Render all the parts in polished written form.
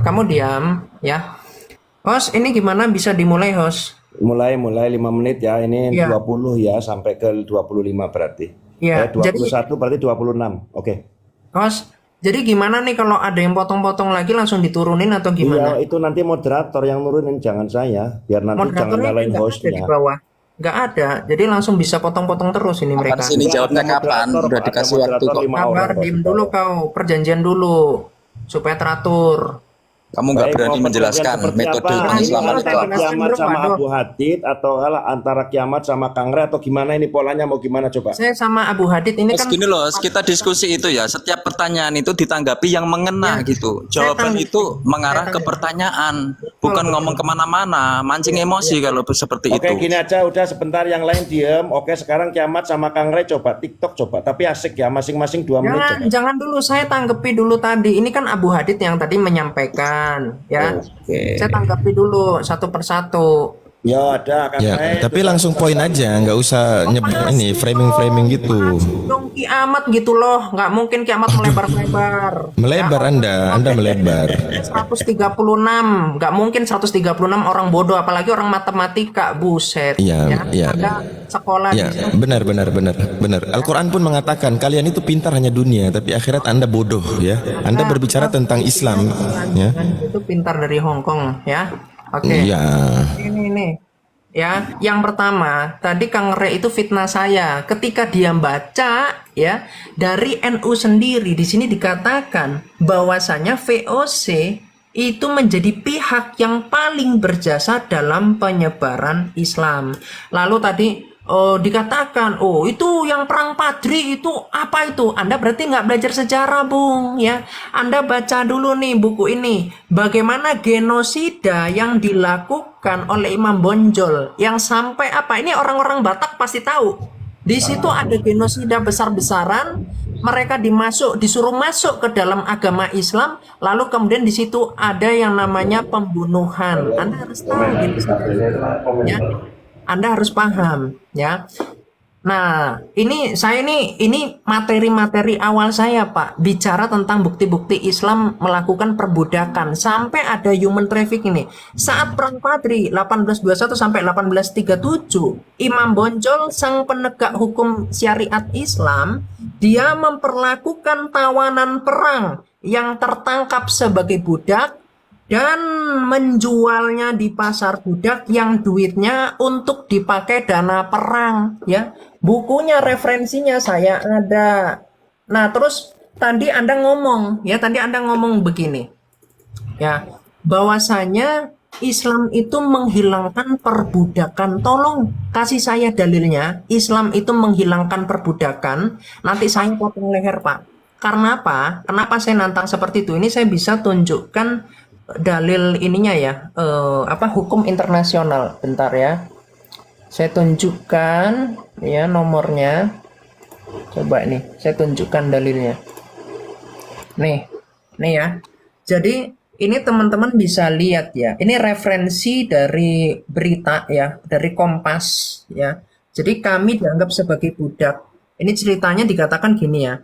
Kamu diam, ya. Host, ini gimana bisa dimulai, host? Mulai 5 menit ya. Ini Ya, 20 ya sampai ke 25 berarti. ya. Dua puluh Jadi, satu berarti 26. Oke. host, jadi gimana nih kalau ada yang potong-potong lagi langsung diturunin atau Iya, gimana? itu nanti moderator yang nurunin, jangan saya. Biar nanti jangan Moderatornya kan nyalain nggak ada di hostnya. bawah. Nggak ada, jadi langsung bisa potong-potong terus ini Kapan mereka. sih ini Enggak, ada jawabnya kapan? moderator Udah kok, ada dikasih waktu moderator kok. 5 orang Sabar, kok diem di dulu bawah. kau. Perjanjian dulu. Supaya teratur. Kamu nggak Baik, berani mau perjanjian menjelaskan seperti metode apa? Berani Ini pengislaman kalau itu saya antara apa? jelaskan kiamat bro, sama waduh. Abu Hadid atau antara kiamat sama Kangre atau gimana ini polanya mau gimana coba? Saya sama Abu Hadid ini Terus kan gini loh, kita diskusi itu ya. Setiap pertanyaan itu ditanggapi yang ya mengena gitu. saya Jawaban tanggapi. itu Saya mengarah ke tanggapi. pertanyaan, Betul, bukan betul. ngomong kemana-mana, mancing Iya, iya. emosi kalau seperti Oke, itu. gini aja udah sebentar yang lain diem. Oke, sekarang kiamat sama Kangre coba TikTok coba. Tapi asik ya, masing-masing 2 menit Jangan, coba. jangan dulu. Saya tanggapi dulu tadi. Ini kan Abu Hadid yang tadi menyampaikan, ya. Oke. Saya tanggapi dulu satu persatu. Ya ada Ya, Kangre tapi coba. langsung poin aja, nggak usah ini Lepasin framing-framing dong, gitu. lepasin dong kiamat gitu loh. Nggak mungkin kiamat melebar-lebar. Ya, Melebar Anda melebar. 136. Nggak mungkin 136 orang bodoh, apalagi orang matematika. Buset. Iya, Ya, iya. Anda sekolah di Ya, sana. benar. Al-Quran pun mengatakan kalian itu pintar hanya dunia, tapi akhirat Anda bodoh ya. Anda berbicara tentang Islam ya. Itu pintar dari Hong Kong, ya. Oke. Iya. Ini. Ya, yang pertama, tadi Kang Re itu fitnah saya. Ketika dia baca, ya, dari NU sendiri di sini dikatakan bahwasanya VOC itu menjadi pihak yang paling berjasa dalam penyebaran Islam. Lalu tadi dikatakan, oh itu yang perang Padri itu apa itu? Anda berarti nggak belajar sejarah, Bung, ya? Anda baca dulu nih buku ini, bagaimana genosida yang dilakukan oleh Imam Bonjol, yang sampai apa? Ini orang-orang Batak pasti tahu. Di situ ada genosida besar-besaran, mereka disuruh masuk ke dalam agama Islam, lalu kemudian di situ ada yang namanya pembunuhan. Anda harus tahu genosida itu, ya. Anda harus paham, ya. Nah, ini materi-materi awal saya, Pak, bicara tentang bukti-bukti Islam melakukan perbudakan sampai ada human trafficking ini. Saat Perang Padri 1821 sampai 1837, Imam Bonjol sang penegak hukum syariat Islam, dia memperlakukan tawanan perang yang tertangkap sebagai budak dan menjualnya di pasar budak yang duitnya untuk dipakai dana perang, ya. Bukunya, referensinya saya ada. Nah, terus tadi Anda ngomong begini, ya, bahwasanya Islam itu menghilangkan perbudakan. Tolong kasih saya dalilnya. Islam itu menghilangkan perbudakan. Nanti saya potong leher, Pak. Karena apa? Kenapa saya nantang seperti itu? Ini saya bisa tunjukkan dalil ininya ya, hukum internasional. Bentar ya. Saya tunjukkan ya nomornya. Coba nih, saya tunjukkan dalilnya. Nih ya. Jadi ini teman-teman bisa lihat ya. Ini referensi dari berita ya, dari Kompas ya. Jadi kami dianggap sebagai budak. Ini ceritanya dikatakan gini ya.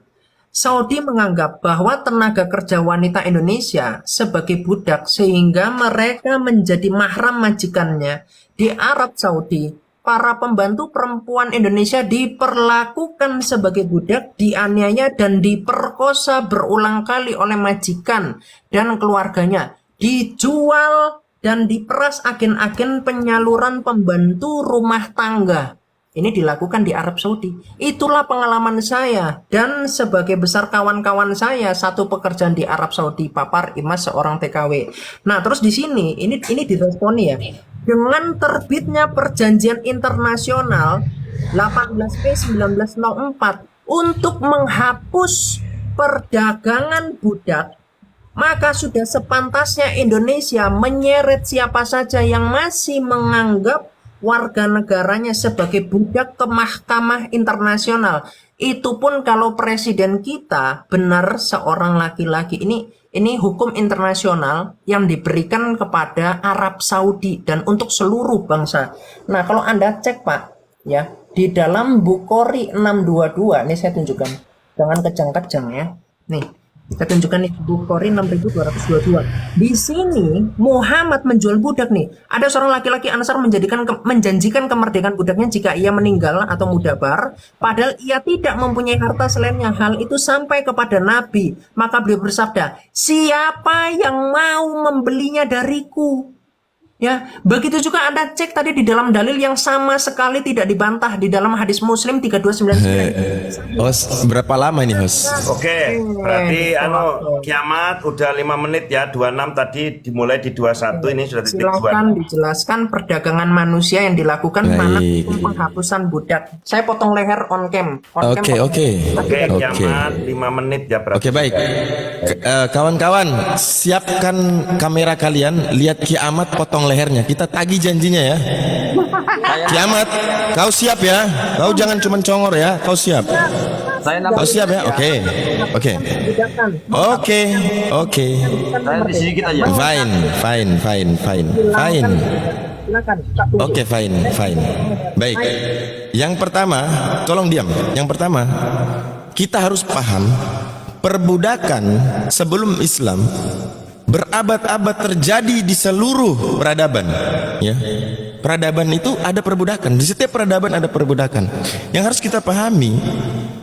Saudi menganggap bahwa tenaga kerja wanita Indonesia sebagai budak sehingga mereka menjadi mahram majikannya. Di Arab Saudi, para pembantu perempuan Indonesia diperlakukan sebagai budak, dianiaya dan diperkosa berulang kali oleh majikan dan keluarganya. Dijual dan diperas agen-agen penyaluran pembantu rumah tangga. Ini dilakukan di Arab Saudi. Itulah pengalaman saya dan sebagai besar kawan-kawan saya satu pekerjaan di Arab Saudi, papar Imas seorang TKW. Nah, terus di sini ini diresponi ya. Dengan terbitnya perjanjian internasional 18 Mei 1904 untuk menghapus perdagangan budak, maka sudah sepantasnya Indonesia menyeret siapa saja yang masih menganggap warga negaranya sebagai budak ke mahkamah internasional. Itu pun kalau presiden kita benar seorang laki-laki. Ini hukum internasional yang diberikan kepada Arab Saudi dan untuk seluruh bangsa. Nah, kalau Anda cek, Pak, ya, di dalam Bukhari 622, ini saya tunjukkan. Jangan kejang-kejang ya. Nih, Saya tunjukkan nih Bukhari 6222. Di sini Muhammad menjual budak nih. Ada seorang laki-laki Ansar menjanjikan kemerdekaan budaknya jika ia meninggal atau mudabar, padahal ia tidak mempunyai harta selainnya. Hal itu sampai kepada Nabi. Maka beliau bersabda, "Siapa yang mau membelinya dariku?" Ya, begitu juga Anda cek tadi di dalam dalil yang sama sekali tidak dibantah di dalam hadis Muslim 3299. Host, berapa lama ini host? Oke, berarti kiamat udah 5 menit ya, 26 tadi dimulai di 21, ini sudah titik 2. Silakan dijelaskan perdagangan manusia yang dilakukan mana penghapusan budak. Saya potong leher on cam. Oke. Oke, kiamat 5 menit ya berarti. Oke, baik. Kawan-kawan, siapkan kamera kalian, lihat kiamat potong lehernya. Kita tagih janjinya ya. Kiamat, kau siap ya? Kau jangan cuma congor ya. Kau siap? Kau siap ya? Oke. Saya di sini kita aja. Fine. Silakan. Oke, fine. Baik. Yang pertama, tolong diam. Yang pertama, kita harus paham perbudakan sebelum Islam berabad-abad terjadi di seluruh peradaban, ya. Peradaban itu ada perbudakan. Di setiap peradaban ada perbudakan. Yang harus kita pahami,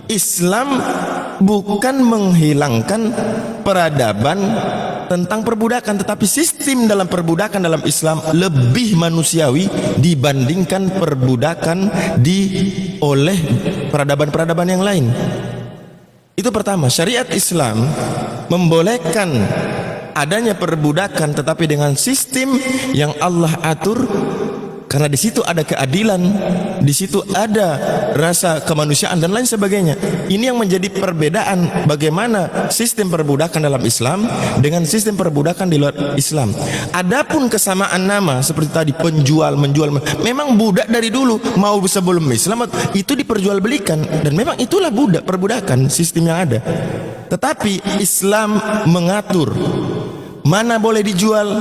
Islam bukan menghilangkan peradaban tentang perbudakan, tetapi sistem dalam perbudakan dalam Islam lebih manusiawi dibandingkan perbudakan oleh peradaban-peradaban yang lain. Itu pertama, syariat Islam membolehkan adanya perbudakan tetapi dengan sistem yang Allah atur, karena di situ ada keadilan, di situ ada rasa kemanusiaan dan lain sebagainya. Ini yang menjadi perbedaan bagaimana sistem perbudakan dalam Islam dengan sistem perbudakan di luar Islam. Adapun kesamaan nama seperti tadi menjual, memang budak dari dulu mau sebelum Islam itu diperjualbelikan, dan memang itulah perbudakan sistem yang ada. Tetapi Islam mengatur mana boleh dijual,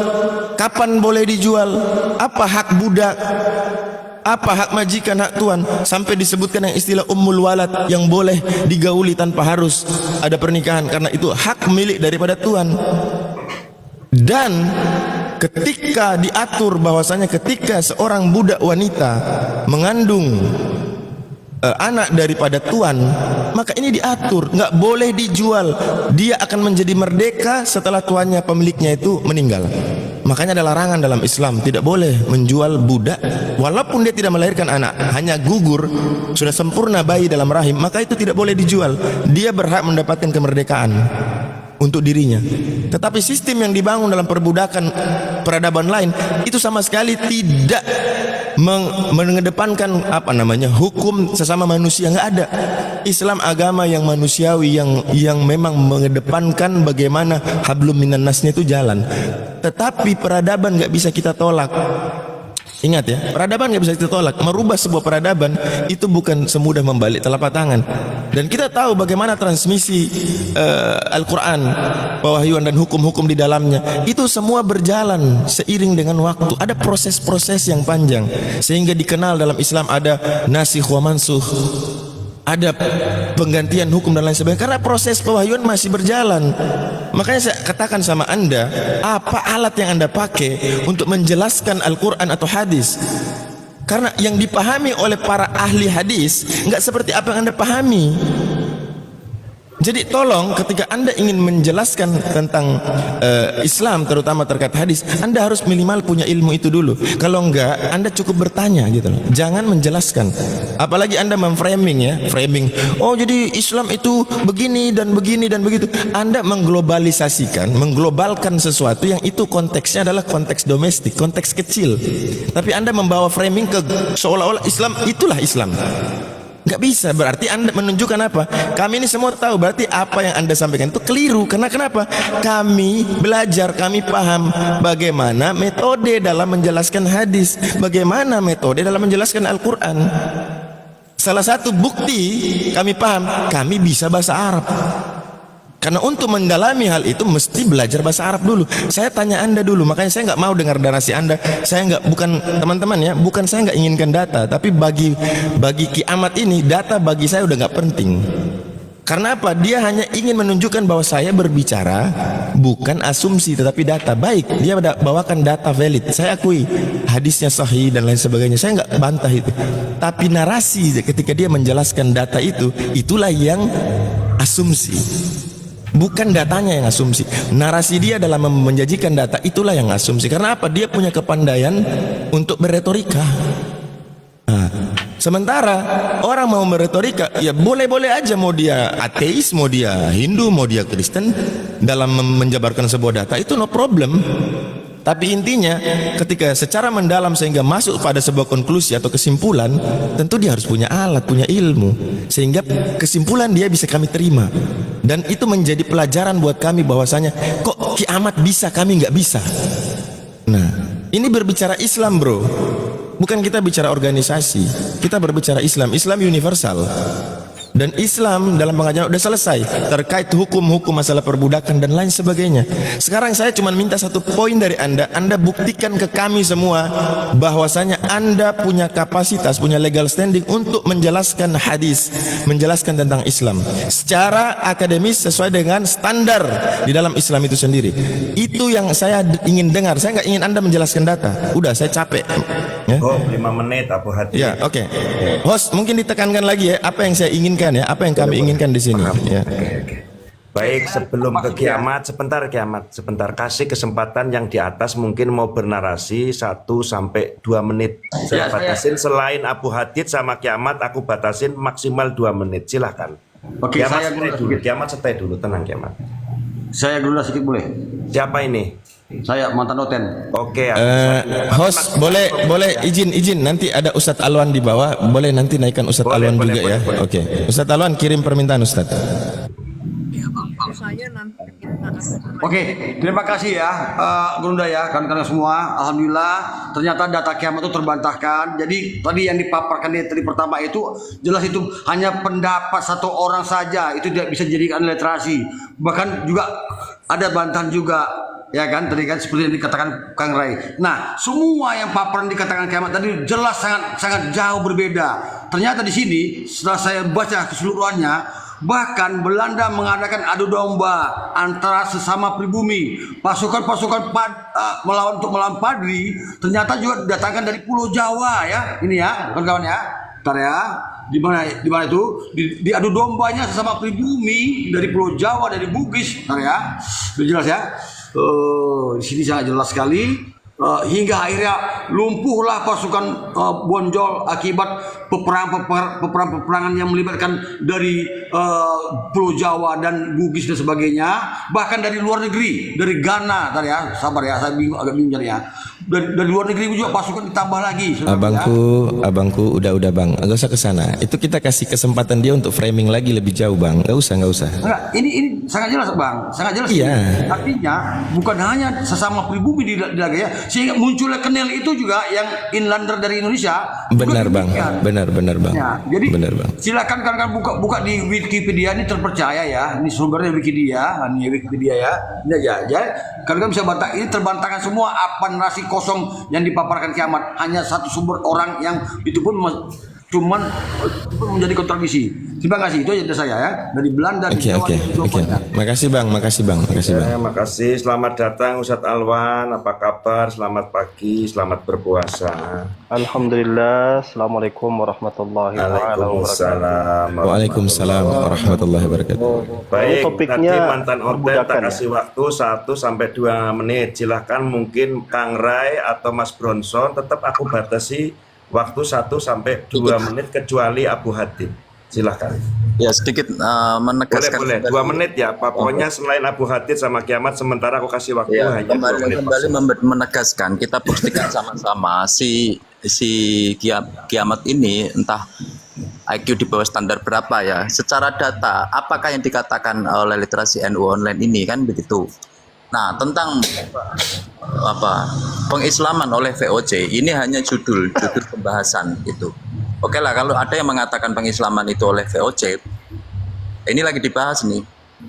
kapan boleh dijual, apa hak budak, apa hak majikan, hak tuan, sampai disebutkan yang istilah ummul walad yang boleh digauli tanpa harus ada pernikahan, karena itu hak milik daripada tuan. Dan ketika diatur bahwasanya ketika seorang budak wanita mengandung anak daripada tuan, maka ini diatur, nggak boleh dijual. Dia akan menjadi merdeka setelah tuannya, pemiliknya itu meninggal. Makanya ada larangan dalam Islam, tidak boleh menjual budak walaupun dia tidak melahirkan anak, hanya gugur, sudah sempurna bayi dalam rahim, maka itu tidak boleh dijual. Dia berhak mendapatkan kemerdekaan untuk dirinya. Tetapi sistem yang dibangun dalam perbudakan peradaban lain itu sama sekali tidak mengedepankan hukum sesama manusia, nggak ada. Islam agama yang manusiawi, yang memang mengedepankan bagaimana hablum minan nasnya itu jalan. Tetapi peradaban nggak bisa kita tolak. Ingat ya, peradaban nggak bisa kita tolak. Merubah sebuah peradaban itu bukan semudah membalik telapak tangan. Dan kita tahu bagaimana transmisi Al-Quran, pewahyuan dan hukum-hukum di dalamnya, itu semua berjalan seiring dengan waktu. Ada proses-proses yang panjang, sehingga dikenal dalam Islam ada nasikh wa mansukh, ada penggantian hukum dan lain sebagainya, karena proses pewahyuan masih berjalan. Makanya saya katakan sama Anda, apa alat yang Anda pakai untuk menjelaskan Al-Quran atau hadis? Karena yang dipahami oleh para ahli hadis nggak seperti apa yang Anda pahami. Jadi tolong ketika Anda ingin menjelaskan tentang Islam, terutama terkait hadis, Anda harus minimal punya ilmu itu dulu. Kalau enggak, Anda cukup bertanya gitu loh. Jangan menjelaskan. Apalagi Anda framing. Oh, jadi Islam itu begini dan begini dan begitu. Anda mengglobalkan sesuatu yang itu konteksnya adalah konteks domestik, konteks kecil. Tapi Anda membawa framing ke seolah-olah Islam itulah Islam. Nggak bisa, berarti Anda menunjukkan apa? Kami ini semua tahu, berarti apa yang Anda sampaikan itu keliru. Karena kenapa? Kami belajar, kami paham bagaimana metode dalam menjelaskan hadis, bagaimana metode dalam menjelaskan Al-Quran. Salah satu bukti kami paham, kami bisa bahasa Arab. Karena untuk mendalami hal itu mesti belajar bahasa Arab dulu. Saya tanya Anda dulu, makanya saya nggak mau dengar narasi Anda. Bukan teman-teman ya, bukan saya nggak inginkan data, tapi bagi kiamat ini data bagi saya udah nggak penting. Karena apa? Dia hanya ingin menunjukkan bahwa saya berbicara bukan asumsi tetapi data. Baik, dia bawakan data valid. Saya akui hadisnya sahih dan lain sebagainya. Saya nggak bantah itu. Tapi narasi ketika dia menjelaskan data itu, itulah yang asumsi. Bukan datanya yang asumsi. Narasi dia dalam menjanjikan data itulah yang asumsi. Karena apa? Dia punya kepandaian untuk berretorika. Nah, sementara orang mau meretorika, ya boleh-boleh aja, mau dia ateis, mau dia Hindu, mau dia Kristen, dalam menjabarkan sebuah data itu no problem. Tapi intinya ketika secara mendalam sehingga masuk pada sebuah konklusi atau kesimpulan, tentu dia harus punya alat, punya ilmu, sehingga kesimpulan dia bisa kami terima. Dan itu menjadi pelajaran buat kami bahwasanya kok kiamat bisa, kami nggak bisa. Nah, ini berbicara Islam, bro. Bukan kita bicara organisasi, kita berbicara Islam. Islam universal. Dan Islam dalam pengajaran udah selesai terkait hukum-hukum masalah perbudakan dan lain sebagainya. Sekarang saya cuma minta satu poin dari Anda buktikan ke kami semua bahwasanya Anda punya kapasitas, punya legal standing untuk menjelaskan hadis, menjelaskan tentang Islam secara akademis sesuai dengan standar di dalam Islam itu sendiri. Itu yang saya ingin dengar. Saya nggak ingin Anda menjelaskan data. Udah, saya capek. Ya. Oh, 5 menit Abu Hadi. Ya, oke. Host, mungkin ditekankan lagi ya apa yang saya inginkan ya, apa yang kami inginkan di sini. Ya. Oke. Baik, sebelum ke kiamat, sebentar kasih kesempatan yang di atas mungkin mau bernarasi 1 sampai 2 menit. Saya batasin selain Abu Hadid sama kiamat, aku batasin maksimal 2 menit. Silahkan. Oke, Kiamat saya stay dulu. Kiamat stay dulu, tenang kiamat. Saya dulu sedikit boleh. Siapa ini? Saya mantan Oten. Oke. Host, boleh izin nanti ada Ustadz Alwan di bawah, boleh nanti naikkan Ustadz Alwan juga ya. Oke. Ustadz Alwan kirim permintaan Ustadz. Oke, terima kasih ya Gurunda ya, kawan-kawan semua. Alhamdulillah ternyata data kiamat itu terbantahkan. Jadi tadi yang dipaparkan tadi pertama itu jelas itu hanya pendapat satu orang saja, itu tidak bisa dijadikan literasi. Bahkan juga ada bantahan juga, ya kan, tadi kan seperti yang dikatakan Kang Rai. Nah, semua yang paparan dikatakan kiamat tadi jelas sangat jauh berbeda. Ternyata di sini setelah saya baca keseluruhannya, bahkan Belanda mengadakan adu domba antara sesama pribumi. Pasukan-pasukan untuk melawan Padri ternyata juga didatangkan dari Pulau Jawa ya. Ini ya, kawan-kawan ya. Bentar ya. Di mana itu? Di adu dombanya sesama pribumi dari Pulau Jawa, dari Bugis. Bentar ya. Sudah jelas ya. Di sini sangat jelas sekali. Hingga akhirnya lumpuhlah pasukan Bonjol akibat peperangan yang melibatkan dari Pulau Jawa dan Bugis dan sebagainya, bahkan dari luar negeri, dari Ghana. Tadi ya, sabar ya, saya agak bingung ya. Dari luar negeri juga pasukan ditambah lagi. Abangku, udah bang, nggak usah ke sana. Itu kita kasih kesempatan dia untuk framing lagi lebih jauh bang. Nggak usah. Enggak, ini sangat jelas bang, sangat jelas. Iya. Artinya bukan hanya sesama pribumi di ya, sehingga munculnya kenel itu juga yang inlander dari Indonesia. Benar bang, benar bang. Ya, jadi benar bang. Silakan kan buka di Wikipedia, ini terpercaya ya. Ini sumbernya Wikipedia, ya. Ini aja. Kalian bisa bantah, ini terbantahkan semua apa narasi kosong yang dipaparkan kiamat. Hanya satu sumber orang yang itu pun cuman menjadi kontradiksi. Terima kasih, itu aja dari saya ya, dari Belanda. Oke. Makasih bang. Terima kasih. Selamat datang Ustadz Alwan. Apa kabar? Selamat pagi. Selamat berpuasa. Alhamdulillah. Assalamualaikum warahmatullahi wabarakatuh. Waalaikumsalam warahmatullahi wabarakatuh. Baik, Topiknya nanti mantan Oten tak perbudakan, kasih waktu 1 sampai 2 menit. Silahkan mungkin Kang Rai atau Mas Bronson, tetap aku batasi waktu 1 sampai 2 menit kecuali Abu Hadid. Silahkan. Ya sedikit menegaskan. Boleh 2 menit ya. Pokoknya selain Abu Hadid sama kiamat, sementara aku kasih waktu Ya, hanya 2 menit. kembali menegaskan, kita buktikan sama-sama si kiamat ini entah IQ di bawah standar berapa ya. Secara data, apakah yang dikatakan oleh literasi NU online ini kan begitu. Nah, tentang pengislaman oleh VOC ini hanya judul pembahasan itu. Oke lah, kalau ada yang mengatakan pengislaman itu oleh VOC, ini lagi dibahas nih,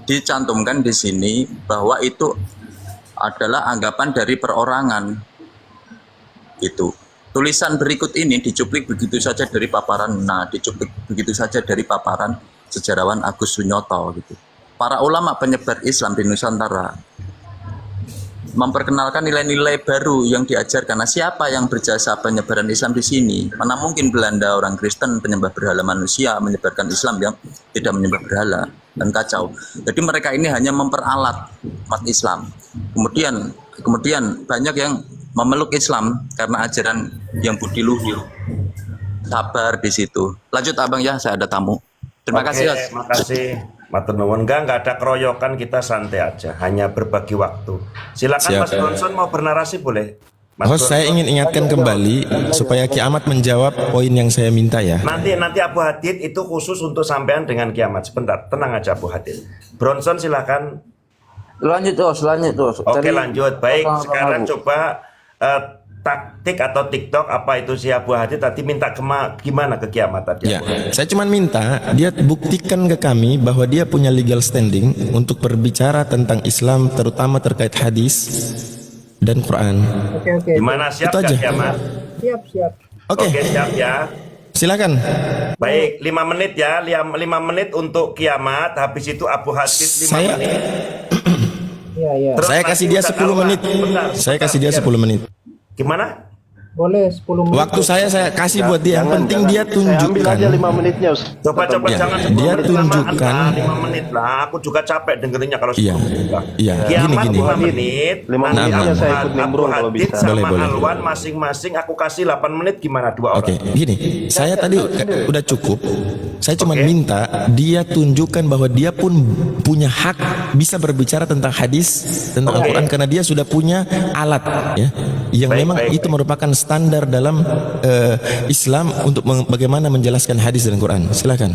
dicantumkan di sini bahwa itu adalah anggapan dari perorangan. Itu tulisan berikut ini dicuplik begitu saja dari paparan. Nah, dicuplik begitu saja dari paparan sejarawan Agus Sunyoto gitu. Para ulama penyebar Islam di Nusantara memperkenalkan nilai-nilai baru yang diajarkan. Nah, siapa yang berjasa penyebaran Islam di sini? Mana mungkin Belanda, orang Kristen, penyembah berhala manusia, menyebarkan Islam yang tidak menyembah berhala, dan kacau. Jadi mereka ini hanya memperalat umat Islam. Kemudian banyak yang memeluk Islam karena ajaran yang budi luhur. Sabar di situ. Lanjut Abang ya, saya ada tamu. Terima kasih. Mas. Terima kasih. Matur nuwun. Enggak ada keroyokan, kita santai aja, hanya berbagi waktu. Silakan Siap. Mas Bronson mau bernarasi boleh. Mas Host, saya ingin ingatkan kembali supaya Ki Ahmad menjawab poin yang saya minta ya. Nanti Abu Hadid itu khusus untuk sampean dengan kiamat. Sebentar, tenang aja Abu Hadid. Bronson silakan. Lanjut terus. Oke, lanjut. Baik, sekarang coba taktik atau TikTok apa itu si Abu Hadid tadi minta gimana ke kiamat tadi? Ya, saya cuma minta dia buktikan ke kami bahwa dia punya legal standing untuk berbicara tentang Islam, terutama terkait hadis dan Quran. Oke. Gimana, siap Itu gak aja. kiamat? Siap. Oke, Oke, siap ya. silakan. Baik, 5 menit ya, 5 menit untuk kiamat. Habis itu Abu Hadid 5 Saya- menit. Iya. Terus Saya nanti kasih dia Ustaz 10 Alwan. menit. Saya kasih dia biar- 10 menit. Gimana? Boleh 10 menit. Waktu saya kasih buat dia. Yang penting dia Saya ambil tunjukkan. aja 5 menitnya, Ustaz. Coba Ya, jangan 10 dia menit tunjukkan- lamaan lah, 5 menit lah. Aku juga capek dengerinnya kalau 10 Iya, menit lah. iya. Kiamat Gini. 5 menit. 5 nanti menitnya Abu saya Had- ikut nimbrung Abu kalau Hadid bisa. sama Boleh. Alwan masing-masing aku kasih 8 menit gimana? 2 orang. Oke, gini. Saya tadi udah cukup. Saya cuma minta dia tunjukkan bahwa dia pun punya hak bisa berbicara tentang hadis, tentang Al-Quran, karena dia sudah punya alat ya, yang Baik, memang baik, itu merupakan standar dalam Islam untuk bagaimana menjelaskan hadis dan Quran. Silakan.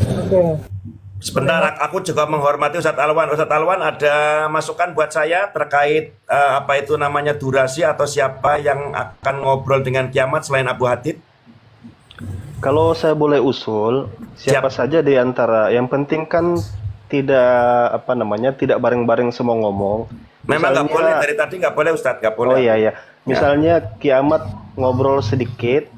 Sebentar, aku juga menghormati Ustadz Alwan. Ustadz Alwan, ada masukan buat saya terkait apa itu namanya durasi atau siapa yang akan ngobrol dengan kiamat selain Abu Hadid? Kalau saya boleh usul, siapa saja di antara, yang penting kan tidak tidak bareng-bareng semua ngomong. Memang nggak Misalnya- boleh, dari tadi nggak boleh Ustadz, nggak boleh. Oh iya. Misalnya kiamat ngobrol sedikit,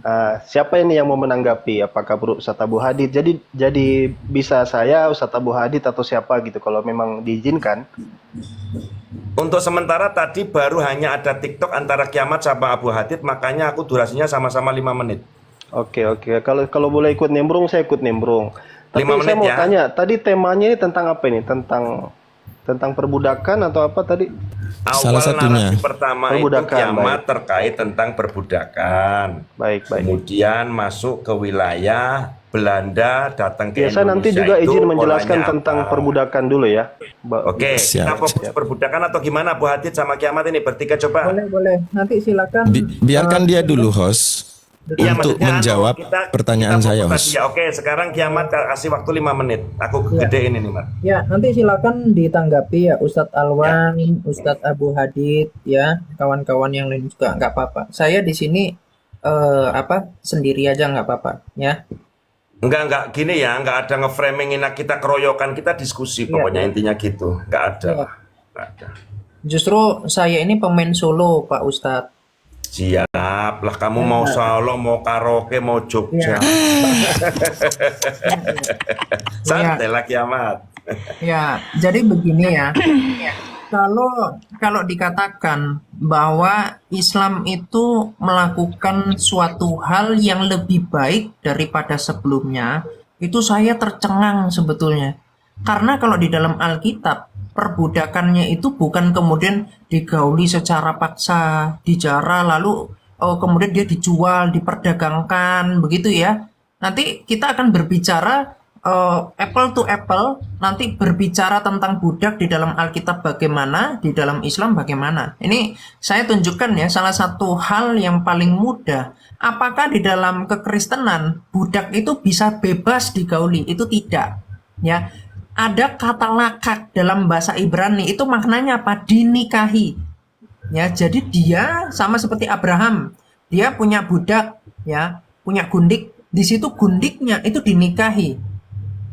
siapa ini yang mau menanggapi? Apakah Ustadz Abu Hadid? Jadi bisa saya, Ustadz Abu Hadid atau siapa gitu kalau memang diizinkan. Untuk sementara tadi baru hanya ada TikTok antara kiamat sama Abu Hadid, makanya aku durasinya sama-sama 5 menit. Oke. Kalau boleh ikut nimbrung, saya ikut nimbrung. Tapi 5 saya menit mau ya. tanya, tadi temanya ini tentang apa ini? Tentang perbudakan atau apa tadi? Salah Awal satunya. narasi pertama itu Perbudakan, kiamat baik. terkait tentang perbudakan. Baik. Kemudian masuk ke wilayah Belanda, datang ke Biasa Indonesia. nanti juga itu izin menjelaskan polanya tentang apa? perbudakan dulu ya. Oke, Siap, kita fokus perbudakan atau gimana Bu Hadid sama kiamat ini bertiga coba. Boleh. Nanti silakan. Biarkan dia dulu host Iya, untuk maksudnya menjawab pertanyaan saya, fokus host. tadi ya. Oke, sekarang kiamat kasih waktu 5 menit. Aku gedein ini, Mas. Ya, nanti silakan ditanggapi ya Ustadz Alwan, Ustadz Abu Hadid, ya kawan-kawan yang lain juga nggak apa-apa. Saya di sini sendiri aja nggak apa-apa, ya. Enggak gini ya, enggak ada ngeframing ini kita keroyokan, kita diskusi pokoknya intinya gitu. Enggak ada. Iya. Enggak ada. Justru saya ini pemain solo, Pak Ustadz. Siap lah, kamu mau solo, mau karaoke, mau Jogja. Santai lah kiamat. Ya, jadi begini ya. Kalau dikatakan bahwa Islam itu melakukan suatu hal yang lebih baik daripada sebelumnya, itu saya tercengang sebetulnya. Karena kalau di dalam Alkitab, perbudakannya itu bukan kemudian digauli secara paksa, dijara, lalu kemudian dia dijual, diperdagangkan, begitu ya. Nanti kita akan berbicara apple to apple, nanti berbicara tentang budak di dalam Alkitab bagaimana, di dalam Islam bagaimana. Ini saya tunjukkan ya salah satu hal yang paling mudah. Apakah di dalam kekristenan budak itu bisa bebas digauli? Itu tidak. Ya, ada kata lakak dalam bahasa Ibrani, itu maknanya apa? Dinikahi. Ya, jadi dia sama seperti Abraham, dia punya budak, ya, punya gundik. Di situ gundiknya itu dinikahi.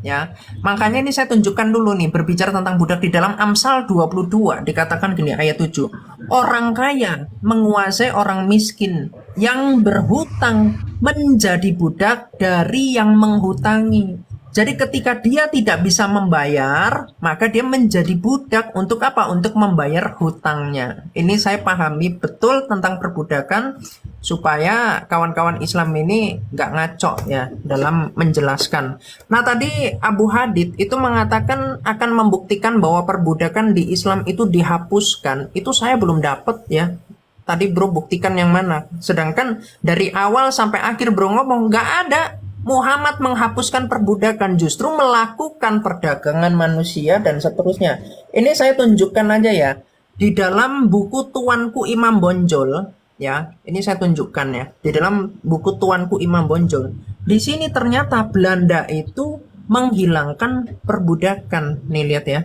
Ya, makanya ini saya tunjukkan dulu nih berbicara tentang budak di dalam Amsal 22 dikatakan gini ayat 7. Orang kaya menguasai orang miskin, yang berhutang menjadi budak dari yang menghutangi. Jadi ketika dia tidak bisa membayar, maka dia menjadi budak untuk apa? Untuk membayar hutangnya. Ini saya pahami betul tentang perbudakan supaya kawan-kawan Islam ini nggak ngaco ya dalam menjelaskan. Nah tadi Abu Hadid itu mengatakan akan membuktikan bahwa perbudakan di Islam itu dihapuskan. Itu saya belum dapat ya. Tadi bro buktikan yang mana? Sedangkan dari awal sampai akhir bro ngomong nggak ada. Muhammad menghapuskan perbudakan, justru melakukan perdagangan manusia dan seterusnya. Ini saya tunjukkan aja ya. Di dalam buku Tuanku Imam Bonjol, ya, ini saya tunjukkan ya. Di dalam buku Tuanku Imam Bonjol, di sini ternyata Belanda itu menghilangkan perbudakan. Nih lihat ya.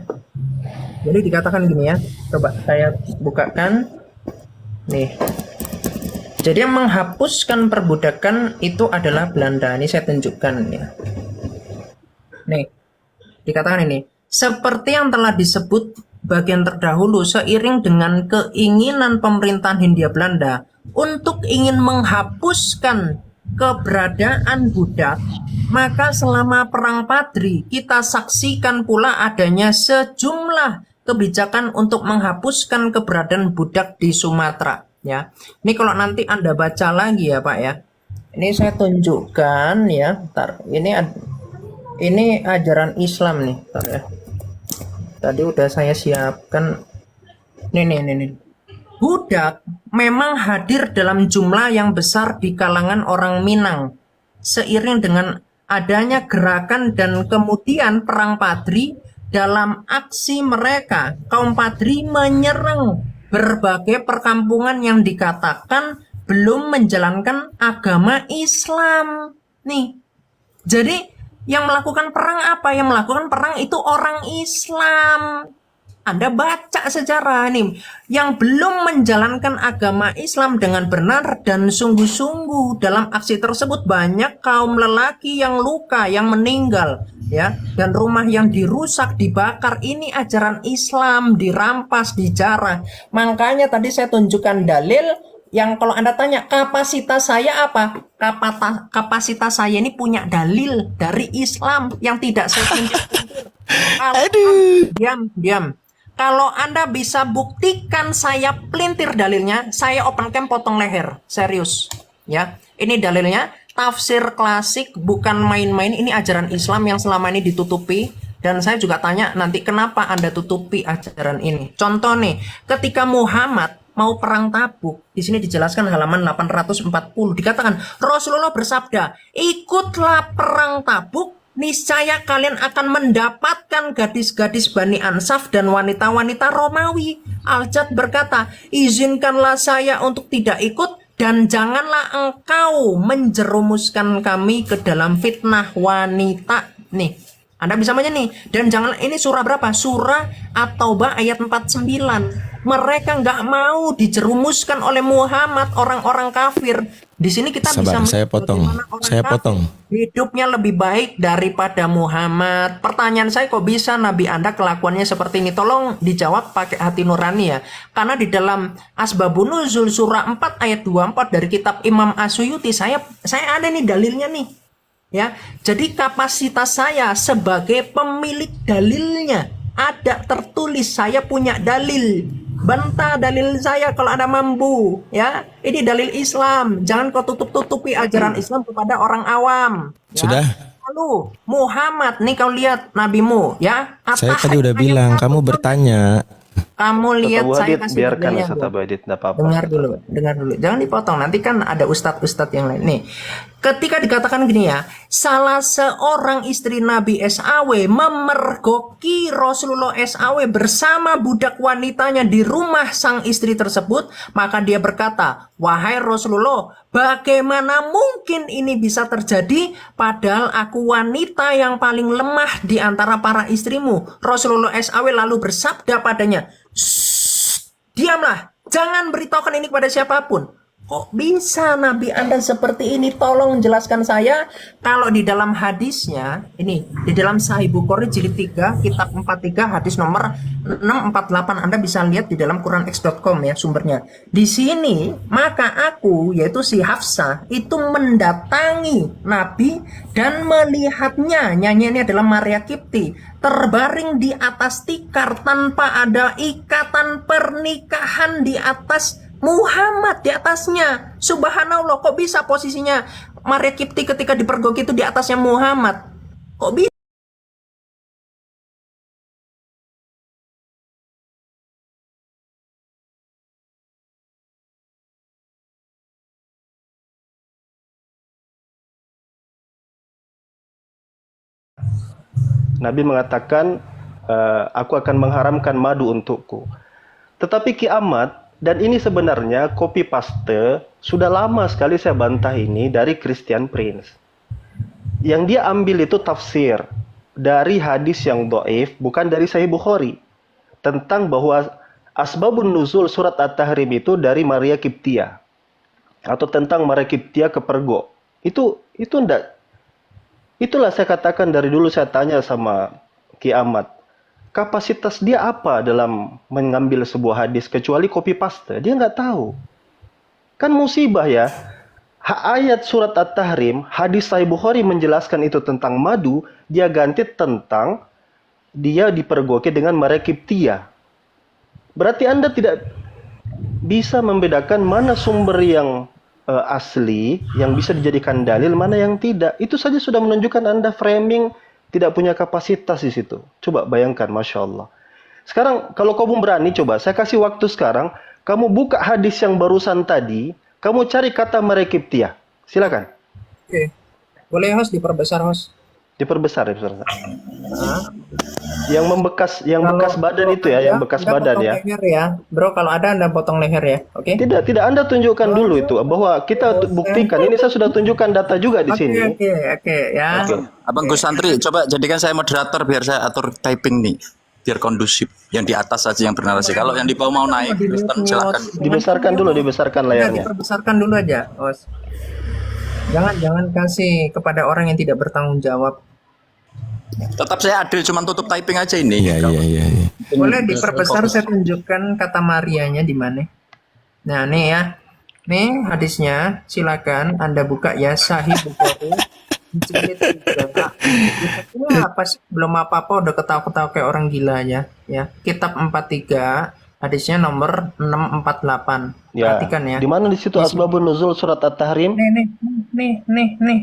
Jadi dikatakan gini ya. Coba saya bukakan. Nih. Jadi yang menghapuskan perbudakan itu adalah Belanda. Ini saya tunjukkan ya. Nih, dikatakan ini. Seperti yang telah disebut bagian terdahulu, seiring dengan keinginan pemerintahan Hindia Belanda untuk ingin menghapuskan keberadaan budak, maka selama Perang Padri kita saksikan pula adanya sejumlah kebijakan untuk menghapuskan keberadaan budak di Sumatera. Ya, ini kalau nanti Anda baca lagi ya Pak ya. Ini saya tunjukkan ya. Bentar. Ini ajaran Islam nih. Bentar ya. Tadi udah saya siapkan. Nih. Budak memang hadir dalam jumlah yang besar di kalangan orang Minang. Seiring dengan adanya gerakan dan kemudian Perang Padri, dalam aksi mereka, kaum Padri menyerang berbagai perkampungan yang dikatakan belum menjalankan agama Islam. Nih, jadi yang melakukan perang apa? Yang melakukan perang itu orang Islam. Anda baca sejarah nih, yang belum menjalankan agama Islam dengan benar dan sungguh-sungguh. Dalam aksi tersebut banyak kaum lelaki yang luka, yang meninggal, ya, dan rumah yang dirusak, dibakar. Ini ajaran Islam, dirampas, dijarah. Makanya tadi saya tunjukkan dalil yang kalau Anda tanya kapasitas saya apa? Kapasitas saya ini punya dalil dari Islam yang tidak saya tunjukkan. Diam. Kalau Anda bisa buktikan saya pelintir dalilnya, saya open cam potong leher. Serius. Ya, ini dalilnya. Tafsir klasik, bukan main-main. Ini ajaran Islam yang selama ini ditutupi. Dan saya juga tanya nanti kenapa Anda tutupi ajaran ini. Contoh nih, ketika Muhammad mau perang Tabuk, di sini dijelaskan halaman 840 dikatakan Rasulullah bersabda, ikutlah perang Tabuk, niscaya kalian akan mendapatkan gadis-gadis Bani Ansaf dan wanita-wanita Romawi. Al-Jad berkata, izinkanlah saya untuk tidak ikut dan janganlah engkau menjerumuskan kami ke dalam fitnah wanita. Nih, Anda bisa baca nih. Dan jangan, ini surah berapa? Surah At-Taubah ayat 49. Mereka nggak mau dijerumuskan oleh Muhammad, orang-orang kafir. Di sini kita Sabar, bisa saya potong. Saya potong. Hidupnya lebih baik daripada Muhammad. Pertanyaan saya, kok bisa Nabi Anda kelakuannya seperti ini? Tolong dijawab pakai hati nurani ya. Karena di dalam Asbabun Nuzul surah 4 ayat 24 dari kitab Imam Asyuyuti, saya ada nih dalilnya nih. Ya, jadi kapasitas saya sebagai pemilik dalilnya ada tertulis, saya punya dalil. Bantah dalil saya kalau Anda mampu, ya. Ini dalil Islam. Jangan kau tutup-tutupi ajaran Islam kepada orang awam. Ya. Sudah. Lalu Muhammad, nih kau lihat nabimu, ya. Saya tadi udah bilang, kamu bertanya. Kamu lihat Abu saya Hadid, kasih biarkan dalilnya, Ustaz Bu. Abu Hadid, enggak apa-apa. Dengar dulu. Jangan dipotong. Nanti kan ada ustadz-ustadz yang lain. Nih, ketika dikatakan gini ya, salah seorang istri Nabi SAW memergoki Rasulullah SAW bersama budak wanitanya di rumah sang istri tersebut, maka dia berkata, wahai Rasulullah, bagaimana mungkin ini bisa terjadi padahal aku wanita yang paling lemah di antara para istrimu. Rasulullah SAW lalu bersabda padanya, diamlah, jangan beritahukan ini kepada siapapun. Kok bisa Nabi Anda seperti ini? Tolong jelaskan saya. Kalau di dalam hadisnya, ini di dalam Sahih Bukhari jilid 3, kitab 43, hadis nomor 648, Anda bisa lihat di dalam quranx.com ya sumbernya. Di sini, maka aku, yaitu si Hafsah, itu mendatangi Nabi dan melihatnya, nyanyi ini adalah Maria Kipti, terbaring di atas tikar tanpa ada ikatan pernikahan di atas Muhammad, di atasnya. Subhanallah, kok bisa posisinya Maria Kipti ketika dipergoki itu di atasnya Muhammad? Kok bisa? Nabi mengatakan, aku akan mengharamkan madu untukku. Tetapi kiamat, dan ini sebenarnya copy paste, sudah lama sekali saya bantah ini dari Christian Prince. Yang dia ambil itu tafsir dari hadis yang dhaif, bukan dari Sahih Bukhari. Tentang bahwa asbabun nuzul surat At-Tahrim itu dari Maria Kiptia. Atau tentang Maria Kiptia kepergok. Itu enggak. Itulah saya katakan dari dulu saya tanya sama Kiamat. Kapasitas dia apa dalam mengambil sebuah hadis kecuali copy paste? Dia nggak tahu. Kan musibah ya. Ayat surat At-Tahrim, hadis Sahih Bukhari menjelaskan itu tentang madu, dia ganti tentang dia dipergoki dengan Maria Kiptia. Berarti Anda tidak bisa membedakan mana sumber yang asli, yang bisa dijadikan dalil, mana yang tidak. Itu saja sudah menunjukkan Anda framing tidak punya kapasitas di situ. Coba bayangkan, Masya Allah. Sekarang, kalau kamu berani, coba, saya kasih waktu sekarang, kamu buka hadis yang barusan tadi, kamu cari kata Maria Kiptia. Silakan. Oke. Boleh host diperbesar host. Diperbesar, diperbesar. Yang bekas badan itu ya, yang bekas badan ya. Leher ya. Bro, kalau ada Anda potong leher ya. Oke. Tidak, Anda tunjukkan dulu itu bahwa kita buktikan. Ini saya sudah tunjukkan data juga di sini. Oke, ya. Oke. Abang Gus Santri, coba jadikan saya moderator biar saya atur typing nih, biar kondusif. Yang di atas saja yang bernarasi. Kalau yang di bawah mau naik, Kristen silakan. Dibesarkan dulu, dibesarkan layarnya. Diperbesarkan dulu aja, host. Jangan kasih kepada orang yang tidak bertanggung jawab. Tetap saya adil, cuma tutup typing aja ini. Iya. Boleh diperbesar, saya tunjukkan kata Marianya di mana. Nah, nih ya. Nih hadisnya, silakan Anda buka ya, Sahih Bukhari. Jilid 3. Ini apa sih? Belum apa-apa udah ketawa-ketawa kayak orang gila ya. Ya, kitab 43, hadisnya nomor 648. Ya. Perhatikan ya. Di mana di situ asbabun nuzul surat At-Tahrim? Nih,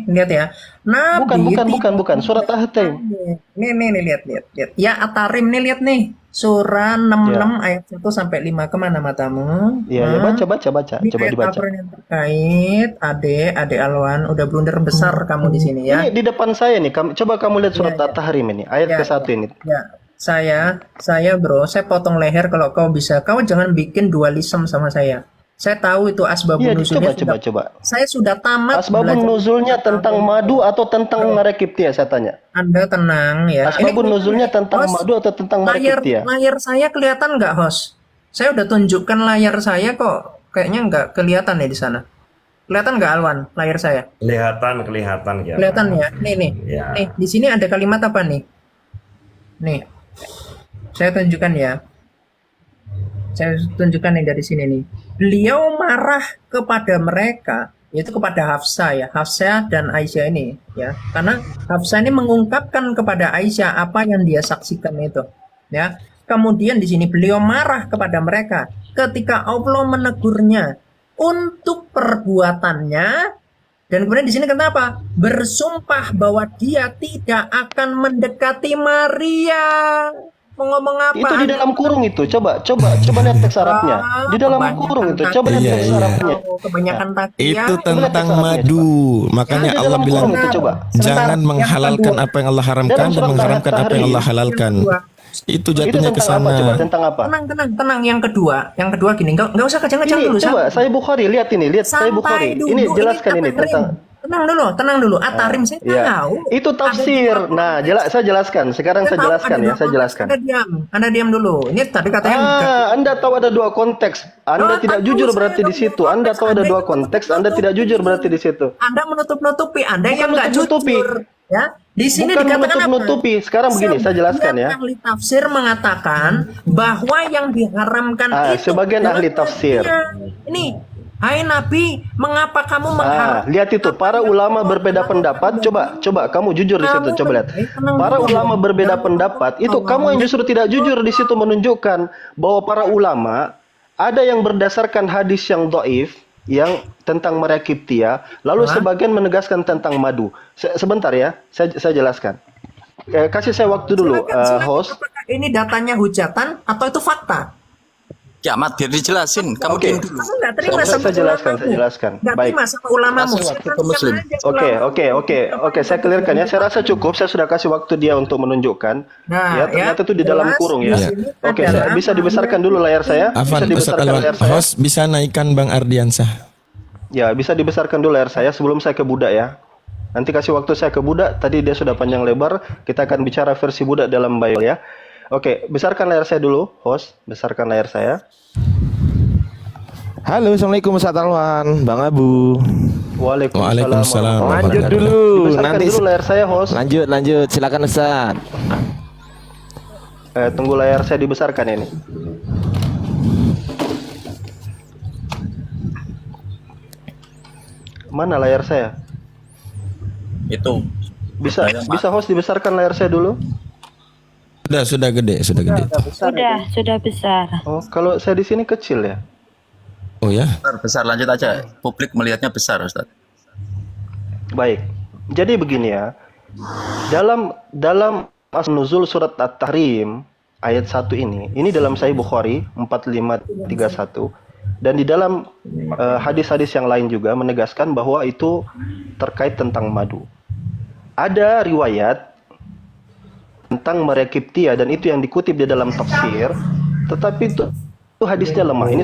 lihat ya. Nabi Bukan. Surat At-Tahrim. Nih, lihat. Ya, At-Tahrim nih, lihat nih. Surah 66 ayat 1 sampai 5. Kemana matamu? Iya, baca. Ini Coba ayat dibaca. apa yang terkait? Ade Alwan, udah blunder besar kamu di sini ya. Ini di depan saya nih. Coba kamu lihat surat At-Tahrim ini, ayat ke-1 ini. Ya, saya bro, saya potong leher kalau kau bisa. Kau jangan bikin dualisme sama saya. Saya tahu itu asbabun Iya, nuzulnya. coba. Saya sudah tamat Asbabun belajar. nuzulnya tentang madu atau tentang Maria Kiptia, saya tanya. Anda tenang ya. Asbabun Ini- nuzulnya tentang Host, madu atau tentang Maria Kiptia? layar saya kelihatan nggak, host? Saya udah tunjukkan layar saya kok. Kayaknya nggak kelihatan ya di sana. Kelihatan nggak, Alwan, layar saya? Kelihatan ya. Kelihatan ya? Nih. Ya. Nih, di sini ada kalimat apa nih? Nih. Saya tunjukkan ya. Saya tunjukkan nih dari sini nih. Beliau marah kepada mereka, yaitu kepada Hafsah ya. Hafsah dan Aisyah ini ya. Karena Hafsah ini mengungkapkan kepada Aisyah apa yang dia saksikan itu, ya. Kemudian di sini beliau marah kepada mereka ketika Allah menegurnya untuk perbuatannya. Dan kemudian di sini kenapa? Bersumpah bahwa dia tidak akan mendekati Maria. Mau ngomong apa? Itu di dalam kurung itu. Coba lihat teks Arabnya. Di dalam Kebanyakan kurung itu. Coba lihat Iya, teks iya. Arabnya. Kebanyakan takiyah. Itu tentang madu. Makanya Ada Allah dalam bilang kurung itu, coba. jangan Sebentar, menghalalkan yang apa yang Allah haramkan Dalam dan surat mengharamkan apa yang Allah halalkan. Itu Itu jatuhnya ke tentang apa? Coba sana. tentang apa? Tenang. Yang kedua gini, nggak usah kejang-kejang Ini dulu. coba saya Bukhari, lihat ini, lihat saya Santai Bukhari. dulu. Ini jelaskan ini At-Tahrim. tentang tenang dulu. At-Tahrim saya Ya, tahu. itu Ada tafsir. dua Nah, konteks. saya jelaskan. Sekarang saya Tahu jelaskan ada ya, dua saya konteks. jelaskan. Anda diam dulu. Ini tadi katanya Anda tahu ada dua konteks. Anda tidak tahu jujur saya berarti tahu di dua situ. Anda konteks. tahu ada Anda dua yang konteks. Anda tidak menutup-nutupi. jujur berarti di situ. Anda menutup-nutupi. Anda Bukan yang nggak menutup-nutupi. jujur. Ya, di sini Bukan dikatakan apa? menutup-nutupi. Sekarang begini, saya jelaskan ya. Ahli tafsir mengatakan bahwa yang diharamkan itu Sebagian adalah ahli tafsir. Ini, hai Nabi, mengapa kamu mengharamkan? Lihat itu, para ulama berbeda pendapat. Coba kamu jujur di situ. Coba lihat. Para ulama berbeda pendapat. Itu kamu yang justru tidak jujur di situ, menunjukkan bahwa para ulama ada yang berdasarkan hadis yang dhaif, yang tentang merakibtia, lalu sebagian menegaskan tentang madu. Sebentar ya, saya jelaskan. Kasih saya waktu dulu, Silakan. host. Apakah ini datanya hujatan atau itu fakta? Kiamat biar dijelasin. Kamu Oke. diam dulu. Kamu nggak terima sama Saya jelaskan. Nggak Baik. terima sama ulamamu. Kasih waktu ke Muslim. Oke, saya clearkan ya. Saya rasa cukup. Saya sudah kasih waktu dia untuk menunjukkan. Nah, Ya, ternyata itu di dalam jelas kurung di ya. sini Oke, adalah- bisa dibesarkan dulu layar saya. Afan, Bisa Ustaz dibesarkan Alwan, layar saya. host bisa naikkan Bang Ardiansah. Ya, bisa dibesarkan dulu layar saya sebelum saya ke Budak ya. Nanti kasih waktu saya ke Budak. Tadi dia sudah panjang lebar. Kita akan bicara versi Budak dalam Bible ya. Oke, besarkan layar saya dulu, host. Besarkan layar saya. Halo, assalamualaikum Ustaz Alwan, Bang Abu. Waalaikumsalam. Waalaikumsalam. Lanjut dulu, Dibesarkan nanti dulu layar saya, host. lanjut, silakan Ustaz. Tunggu layar saya dibesarkan ini. Mana layar saya? Itu. Bisa host dibesarkan layar saya dulu? Sudah gede. Sudah besar. Oh, kalau saya di sini kecil ya. Oh ya. Besar lanjut aja. Publik melihatnya besar, Ustaz. Baik. Jadi begini ya. Dalam Nuzul surat At-Tahrim ayat 1 ini dalam Sahih Bukhari 4531, dan di dalam hadis-hadis yang lain juga menegaskan bahwa itu terkait tentang madu. Ada riwayat tentang merakibtia dan itu yang dikutip di dalam tafsir, tetapi itu hadisnya lemah. Ini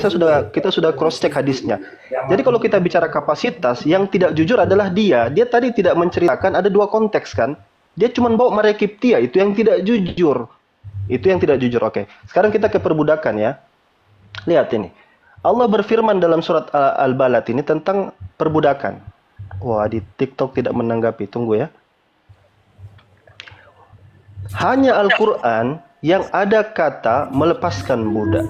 kita sudah cross check hadisnya. Jadi kalau kita bicara kapasitas, yang tidak jujur adalah dia tadi tidak menceritakan ada dua konteks kan. Dia cuma bawa merakibtia, itu yang tidak jujur. Oke. Sekarang kita ke perbudakan ya. Lihat ini. Allah berfirman dalam surat Al-Balad ini tentang perbudakan. Wah, di TikTok tidak menanggapi. Tunggu ya. Hanya Al-Quran yang ada kata melepaskan budak.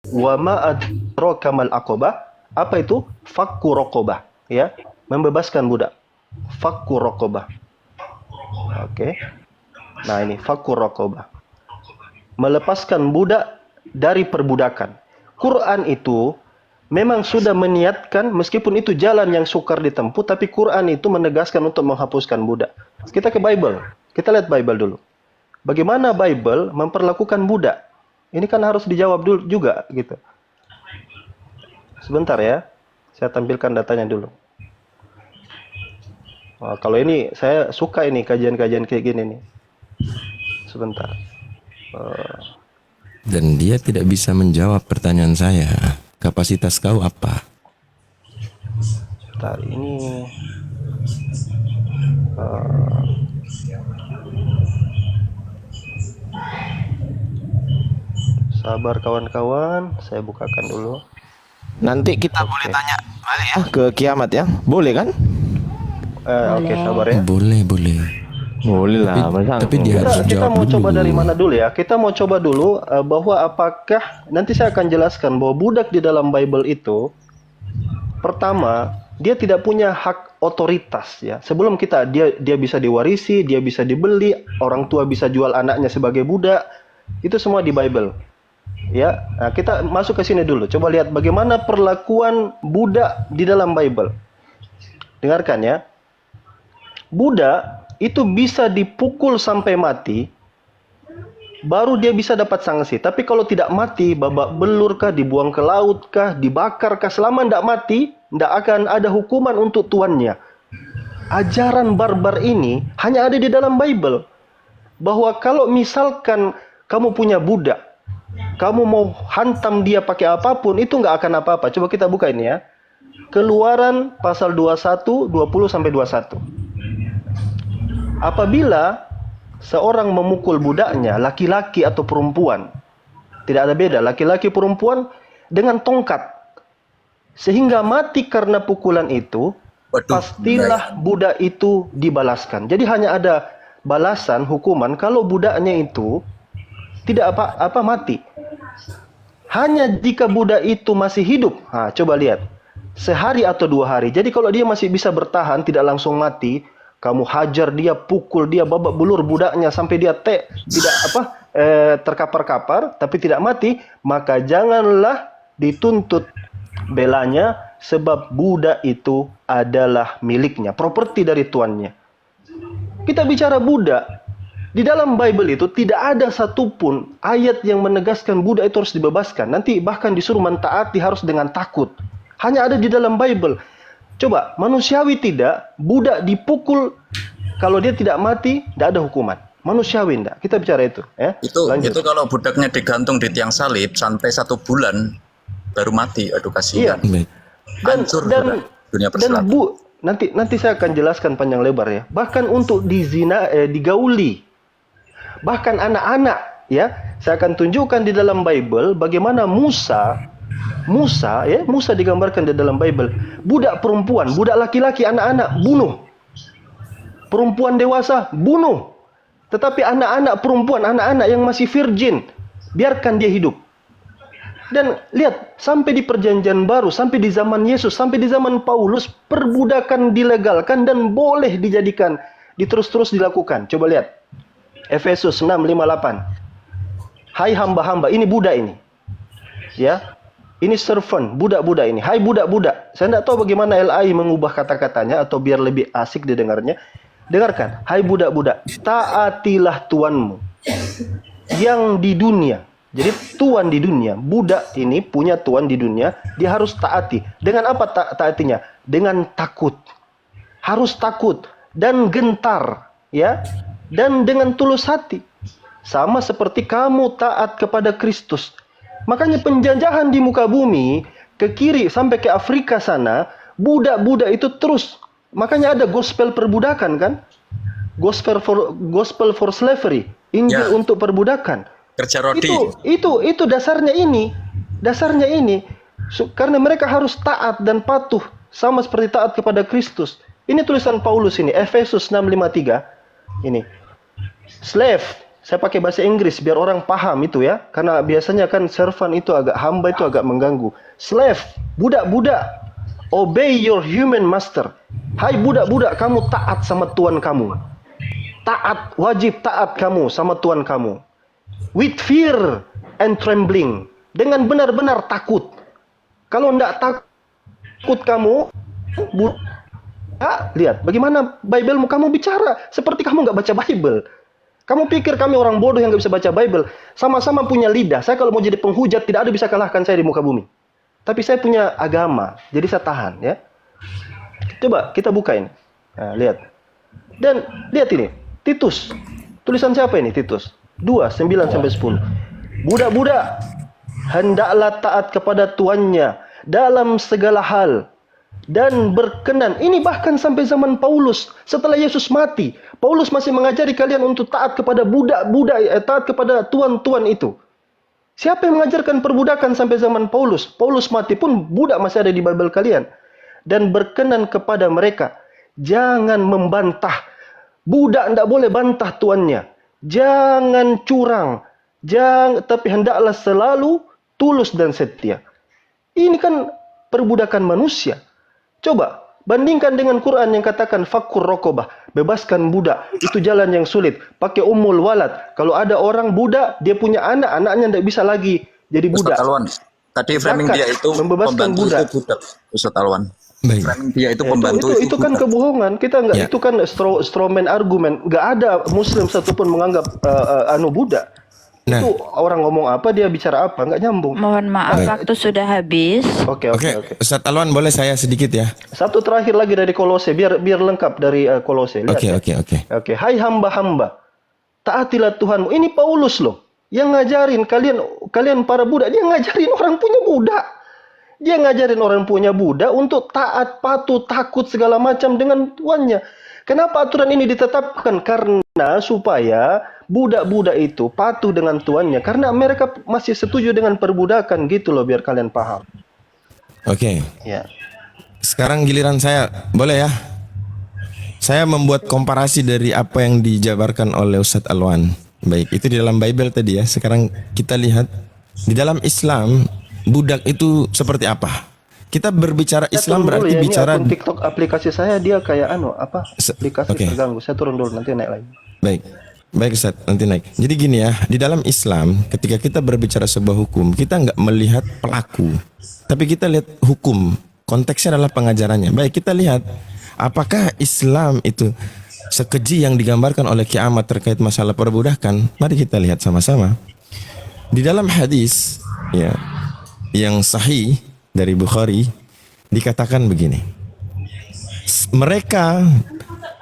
Wa ma adraka mal aqabah. Apa itu? Fakku raqabah, ya. Membebaskan budak. Fakku raqabah. Oke. Nah, ini fakku raqabah. Melepaskan budak dari perbudakan. Quran itu memang sudah meniatkan, meskipun itu jalan yang sukar ditempuh, tapi Quran itu menegaskan untuk menghapuskan budak. Kita ke Bible. Kita lihat Bible dulu. Bagaimana Bible memperlakukan budak? Ini kan harus dijawab dulu juga gitu. Sebentar ya. Saya tampilkan datanya dulu. Wah, kalau ini saya suka ini kajian-kajian kayak gini nih. Sebentar. Dan dia tidak bisa menjawab pertanyaan saya. Kapasitas kau apa? Sebentar ini. Sabar kawan-kawan, saya bukakan dulu. Nanti kita boleh tanya balik ya ke kiamat ya. Boleh kan? Oke, sabar ya. Boleh. Boleh lah, Tapi dia harus Kita jawab mau dulu. coba dari mana dulu ya? Kita mau coba dulu bahwa apakah nanti saya akan jelaskan bahwa budak di dalam Bible itu pertama dia tidak punya hak otoritas ya. Sebelum dia bisa diwarisi, dia bisa dibeli, orang tua bisa jual anaknya sebagai budak. Itu semua di Bible. Ya, nah kita masuk ke sini dulu. Coba lihat bagaimana perlakuan budak di dalam Bible. Dengarkan ya. Budak itu bisa dipukul sampai mati, baru dia bisa dapat sanksi. Tapi kalau tidak mati, babak belur kah, dibuang ke laut kah, dibakar kah, selama tidak mati, tidak akan ada hukuman untuk tuannya. Ajaran barbar ini hanya ada di dalam Bible. Bahwa kalau misalkan kamu punya budak, kamu mau hantam dia pakai apapun, itu nggak akan apa-apa. Coba kita buka ini ya. Keluaran pasal 21, 20 sampai 21. Apabila seorang memukul budaknya, laki-laki atau perempuan, tidak ada beda, laki-laki perempuan, dengan tongkat, sehingga mati karena pukulan itu, Waduh, pastilah budak itu dibalaskan. Jadi hanya ada balasan hukuman kalau budaknya itu tidak apa mati. Hanya jika budak itu masih hidup. Coba lihat. Sehari atau 2 hari. Jadi kalau dia masih bisa bertahan, tidak langsung mati, kamu hajar dia, pukul dia, babak belur budaknya sampai dia terkapar-kapar, tapi tidak mati, maka janganlah dituntut belanya, sebab budak itu adalah miliknya, properti dari tuannya. Kita bicara budak, di dalam Bible itu tidak ada satupun ayat yang menegaskan budak itu harus dibebaskan. Nanti bahkan disuruh mentaati harus dengan takut. Hanya ada di dalam Bible. Coba, manusiawi tidak, budak dipukul, kalau dia tidak mati, tidak ada hukuman. Manusiawi tidak. Kita bicara itu. Ya. Itu kalau budaknya digantung di tiang salib sampai 1 bulan baru mati. Aduh, kasihan. Iya. Hancur dunia dan persilatan. nanti saya akan jelaskan panjang lebar ya. Bahkan untuk digauli, bahkan anak-anak ya, saya akan tunjukkan di dalam Bible bagaimana Musa digambarkan di dalam Bible. Budak perempuan, budak laki-laki, anak-anak bunuh. Perempuan dewasa bunuh. Tetapi anak-anak perempuan, anak-anak yang masih virgin, biarkan dia hidup. Dan lihat, sampai di perjanjian baru, sampai di zaman Yesus, sampai di zaman Paulus, perbudakan dilegalkan dan boleh dijadikan, diterus-terus dilakukan. Coba lihat. Efesus 6:5-8. Hai hamba-hamba, ini budak ini. Ya. Ini servant, budak-budak ini. Hai budak-budak. Saya tidak tahu bagaimana LAI mengubah kata-katanya atau biar lebih asik didengarnya. Dengarkan. Hai budak-budak, taatilah tuanmu yang di dunia. Jadi tuan di dunia, budak ini punya tuan di dunia, dia harus taati. Dengan apa taatinya? Dengan takut. Harus takut dan gentar, ya. Dan dengan tulus hati. Sama seperti kamu taat kepada Kristus. Makanya penjajahan di muka bumi, ke kiri sampai ke Afrika sana, budak-budak itu terus. Makanya ada gospel perbudakan kan? Gospel for slavery, Injil untuk perbudakan. Kerja rodi. Itu dasarnya ini. Dasarnya ini. Karena mereka harus taat dan patuh sama seperti taat kepada Kristus. Ini tulisan Paulus ini, Efesus 6:5-3. Ini. Slave. Saya pakai bahasa Inggris biar orang paham itu ya. Karena biasanya kan servant itu hamba itu agak mengganggu. Slave, budak-budak, obey your human master. Hai budak-budak, kamu taat sama tuan kamu. Taat, wajib taat kamu sama tuan kamu. With fear and trembling. Dengan benar-benar takut. Kalau tidak takut kamu, lihat bagaimana Bible-mu kamu bicara. Seperti kamu nggak baca Bible. Kamu pikir kami orang bodoh yang nggak bisa baca Bible? Sama-sama punya lidah. Saya kalau mau jadi penghujat, tidak ada bisa kalahkan saya di muka bumi. Tapi saya punya agama, jadi saya tahan ya. Coba kita buka ini. Nah, lihat. Dan lihat ini, Titus. Tulisan siapa ini Titus? 2:9-10. Budak-budak, hendaklah taat kepada tuannya dalam segala hal. Dan berkenan. Ini bahkan sampai zaman Paulus. Setelah Yesus mati, Paulus masih mengajari kalian untuk taat kepada budak-budak, taat kepada tuan-tuan itu. Siapa yang mengajarkan perbudakan sampai zaman Paulus? Paulus mati pun budak masih ada di Bible kalian. Dan berkenan kepada mereka. Jangan membantah. Budak tidak boleh bantah tuannya. Jangan curang. Tapi hendaklah selalu tulus dan setia. Ini kan perbudakan manusia. Coba bandingkan dengan Quran yang katakan fakur rokobah, bebaskan budak. Itu jalan yang sulit. Pakai umul walad. Kalau ada orang budak, dia punya anak, anaknya tidak bisa lagi jadi budak. Ustaz Alwan, tadi framing dia itu membebaskan pembantu budak. itu budak. Ustaz Alwan. Baik. Framing dia itu pembantu Itu kan budak. kebohongan. Kita nggak, Ya. itu kan strawman argumen. Nggak ada Muslim satupun menganggap budak. Nah. Itu orang ngomong apa, dia bicara apa, nggak nyambung. Mohon maaf, Baik. waktu sudah habis. Oke. Oke, Ustaz Alwan boleh saya sedikit ya? Satu terakhir lagi dari Kolose, biar lengkap dari Kolose. Lihat ya. Oke. Hai hamba-hamba, taatilah Tuhanmu. Ini Paulus loh, yang ngajarin kalian para budak. Dia ngajarin orang punya budak. Dia ngajarin orang punya budak untuk taat, patuh, takut segala macam dengan tuannya. Kenapa aturan ini ditetapkan? Karena supaya budak-budak itu patuh dengan tuannya. Karena mereka masih setuju dengan perbudakan gitu loh, biar kalian paham. Oke. Ya. Sekarang giliran saya, boleh ya? Saya membuat komparasi dari apa yang dijabarkan oleh Ustadz Alwan. Baik, itu di dalam Bible tadi ya. Sekarang kita lihat di dalam Islam budak itu seperti apa? Kita berbicara Islam Turun dulu berarti ya, bicara ini akun TikTok aplikasi saya dia kayak aplikasi Oke. terganggu. Saya turun dulu nanti naik lagi. Baik. Baik Ustaz, nanti naik. Jadi gini ya, di dalam Islam ketika kita berbicara sebuah hukum, kita nggak melihat pelaku, tapi kita lihat hukum. Konteksnya adalah pengajarannya. Baik, kita lihat apakah Islam itu sekeji yang digambarkan oleh kiamat terkait masalah perbudakan. Mari kita lihat sama-sama. Di dalam hadis ya yang sahih dari Bukhari dikatakan begini. Mereka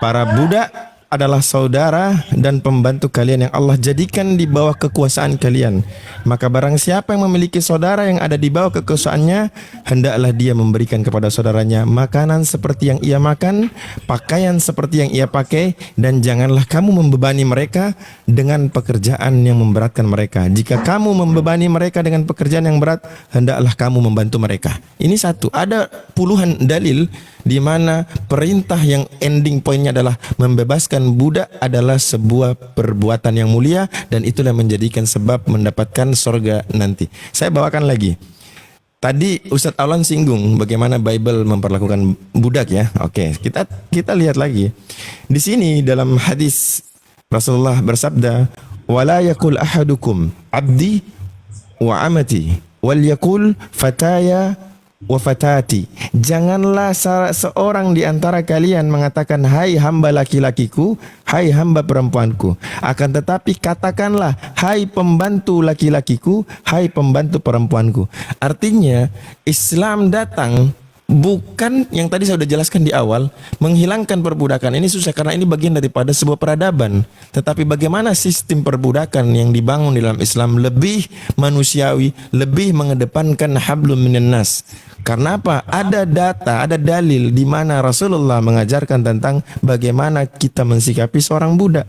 para budak adalah saudara dan pembantu kalian yang Allah jadikan di bawah kekuasaan kalian. Maka barang siapa yang memiliki saudara yang ada di bawah kekuasaannya, hendaklah dia memberikan kepada saudaranya makanan seperti yang ia makan, pakaian seperti yang ia pakai, dan janganlah kamu membebani mereka dengan pekerjaan yang memberatkan mereka. Jika kamu membebani mereka dengan pekerjaan yang berat, hendaklah kamu membantu mereka. Ini satu. Ada puluhan dalil di mana perintah yang ending poinnya adalah membebaskan budak adalah sebuah perbuatan yang mulia, dan itulah menjadikan sebab mendapatkan surga nanti. Saya bawakan lagi. Tadi Ustadz Aulan singgung bagaimana Bible memperlakukan budak ya. Oke, kita lihat lagi. Di sini dalam hadis Rasulullah bersabda, "Wala yakul ahadukum 'abdi wa amati, wal yakul fataya wa fatati." Janganlah seorang di antara kalian mengatakan hai hamba laki-lakiku, hai hamba perempuanku. Akan tetapi katakanlah hai pembantu laki-lakiku, hai pembantu perempuanku. Artinya Islam datang bukan yang tadi saya sudah jelaskan di awal, menghilangkan perbudakan. Ini susah karena ini bagian daripada sebuah peradaban. Tetapi bagaimana sistem perbudakan yang dibangun di dalam Islam lebih manusiawi, lebih mengedepankan hablum minan nas. Karena apa? Ada data, ada dalil di mana Rasulullah mengajarkan tentang bagaimana kita mensikapi seorang budak.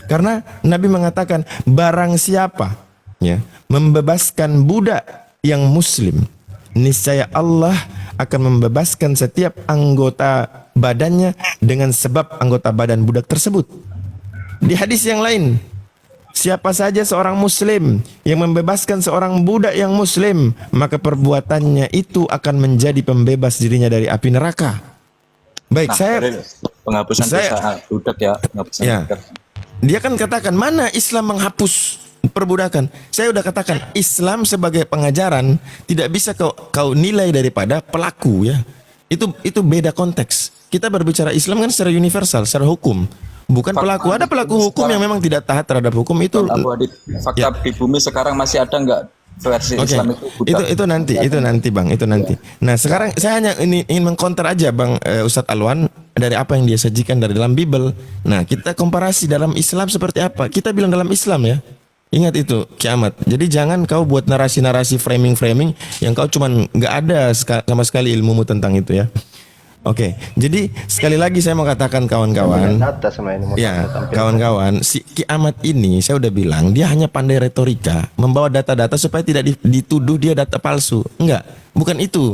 Karena Nabi mengatakan barang siapa ya membebaskan budak yang muslim, niscaya Allah akan membebaskan setiap anggota badannya dengan sebab anggota badan budak tersebut. Di hadis yang lain, siapa saja seorang muslim yang membebaskan seorang budak yang muslim, maka perbuatannya itu akan menjadi pembebas dirinya dari api neraka. Baik, penghapusan dosa budak ya, penghapusan budak. Dia kan katakan mana Islam menghapus perbudakan. Saya udah katakan Islam sebagai pengajaran tidak bisa kau nilai daripada pelaku ya. Itu beda konteks. Kita berbicara Islam kan secara universal, secara hukum. Bukan pelaku. Ada pelaku hukum yang memang tidak taat terhadap hukum itu. Fakta di bumi sekarang masih ada nggak versi Islam itu budak? Itu nanti Bang, itu nanti. Nah sekarang saya hanya ingin mengkonter aja Bang Ustadz Alwan dari apa yang dia sajikan dari dalam Bible. Nah kita komparasi dalam Islam seperti apa. Kita bilang dalam Islam ya. Ingat itu kiamat. Jadi jangan kau buat narasi-narasi framing-framing yang kau cuman nggak ada sama sekali ilmumu tentang itu ya. Oke, jadi sekali lagi saya mau katakan kawan-kawan, ya kawan-kawan, si kiamat ini saya udah bilang dia hanya pandai retorika, membawa data-data supaya tidak dituduh dia data palsu. Enggak, bukan itu.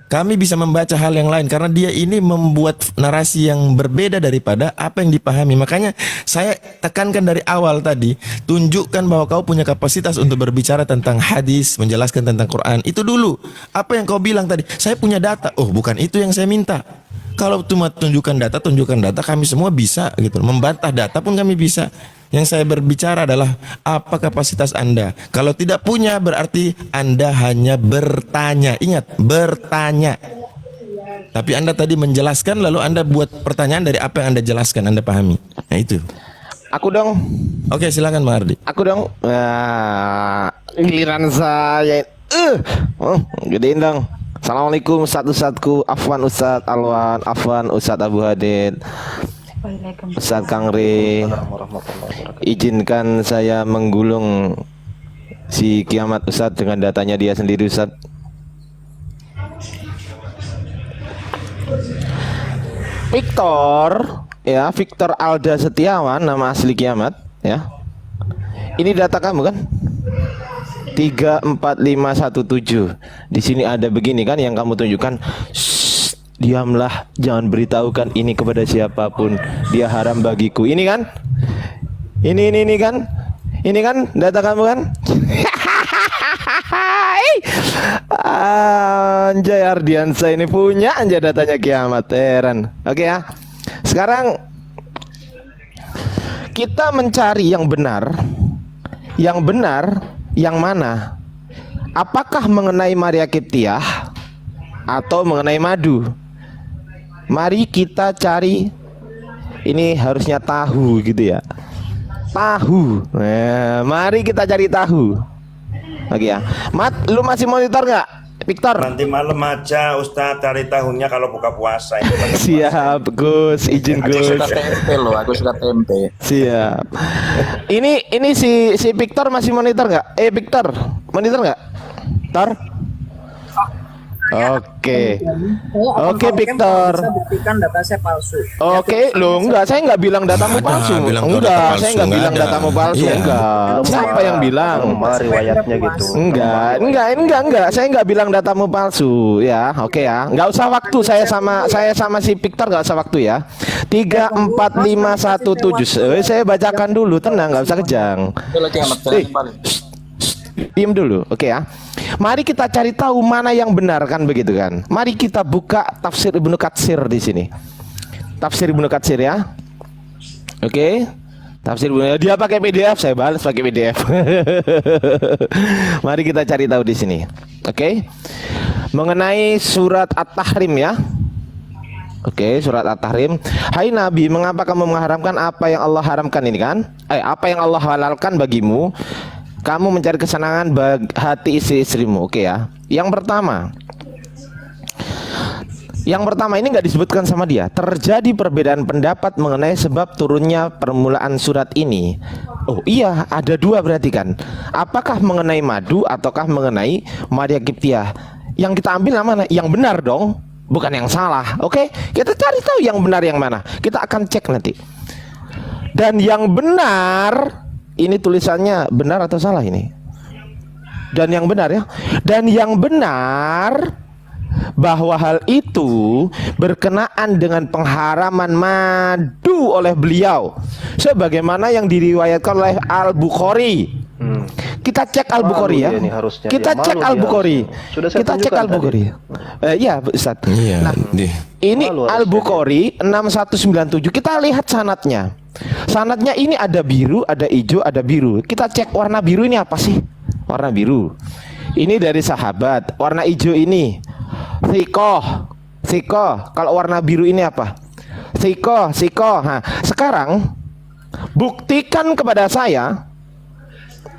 Kami bisa membaca hal yang lain karena dia ini membuat narasi yang berbeda daripada apa yang dipahami. Makanya saya tekankan dari awal tadi, tunjukkan bahwa kau punya kapasitas untuk berbicara tentang hadis, menjelaskan tentang Quran. Itu dulu. Apa yang kau bilang tadi, saya punya data. Oh, bukan itu yang saya minta. Kalau cuma tunjukkan data, kami semua bisa gitu. Membantah data pun kami bisa. Yang saya berbicara adalah apa kapasitas Anda. Kalau tidak punya berarti Anda hanya bertanya. Ingat, bertanya. Tapi Anda tadi menjelaskan lalu Anda buat pertanyaan dari apa yang Anda jelaskan, Anda pahami. Nah itu. Aku dong. Oke, silakan Pak Ardi. Aku dong. Giliran saya. Gedein dong. Assalamualaikum Ustadz-ustadzku. Afwan Ustadz Alwan, Afwan Ustadz Abu Hadid, Ustadz Kangri. Izinkan saya menggulung si kiamat Ustadz dengan datanya dia sendiri Ustadz. Victor, ya, Victor Alda Setiawan, nama asli Kiamat, ya. Ini data kamu kan? 34517. Di sini ada begini kan yang kamu tunjukkan. Shh, diamlah, jangan beritahukan ini kepada siapapun. Dia haram bagiku. Ini kan? Ini kan? Ini kan data kamu kan? Anjay, Ardiansa ini punya aja datanya Kiamat, heran. Oke ya. Sekarang kita mencari yang benar. Yang benar yang mana? Apakah mengenai Maria Kiptiah atau mengenai madu? Mari kita cari. Ini harusnya tahu gitu ya. Tahu. Nah, mari kita cari tahu. Oke ya. Mat, lu masih monitor nggak, Victor? Nanti malam aja Ustadz cari tahunnya kalau buka puasa. Siap, Gus. Izin Aku Gus. suka tempe loh, aku suka tempe. Siap. Ini si Victor masih monitor nggak? Victor, monitor nggak? Victor? Oke. Oke, Victor. Bisa buktikan data saya palsu. Oke, lo enggak, saya enggak bilang datamu palsu. bilang kau Enggak, data palsu, saya enggak enggak bilang ada. datamu palsu, Iya. enggak. Siapa yang bilang? Lemah riwayatnya gitu. Enggak. Saya enggak bilang datamu palsu, ya. Oke ya. Enggak usah waktu, saya sama si Victor enggak usah waktu ya. 34517. Saya bacakan dulu, tenang, enggak usah kejang. Itu lagi amat paling. Diam dulu, oke ya. Mari kita cari tahu mana yang benar kan begitu kan. Mari kita buka tafsir Ibnu Katsir di sini. Tafsir Ibnu Katsir ya. Oke. Tafsir Ibnu, dia pakai PDF, saya balas pakai PDF. Mari kita cari tahu di sini. Oke. Mengenai surat At-Tahrim ya. Oke, surat At-Tahrim. Hai Nabi, mengapa kamu mengharamkan apa yang Allah haramkan ini kan? Apa yang Allah halalkan bagimu? Kamu mencari kesenangan hati istri-istrimu. Oke ya. Yang pertama ini nggak disebutkan sama dia. Terjadi perbedaan pendapat mengenai sebab turunnya permulaan surat ini. Oh iya, ada dua berarti kan. Apakah mengenai madu ataukah mengenai Maria Kiptiah? Yang kita ambil yang mana? Yang benar dong, bukan yang salah. Oke, kita cari tahu yang benar yang mana. Kita akan cek nanti. Dan yang benar, ini tulisannya benar atau salah ini? Dan yang benar ya. Dan yang benar bahwa hal itu berkenaan dengan pengharaman madu oleh beliau sebagaimana yang diriwayatkan oleh Al-Bukhari. Kita cek Al-Bukhari ya. Malu dia nih harusnya. Kita Ya, cek malu dia Al-Bukhari. harusnya. Sudah saya Kita cek tunjukkan Al-Bukhari. Iya, Ustaz. Iya, Nah, deh. ini Malu harusnya Al-Bukhari 6197. Kita lihat sanadnya. Sanadnya ini ada biru, ada hijau, ada biru. Kita cek warna biru ini apa sih? Warna biru. Ini dari sahabat. Warna hijau ini Sikoh. Kalau warna biru ini apa? Sikoh. Nah, sekarang buktikan kepada saya.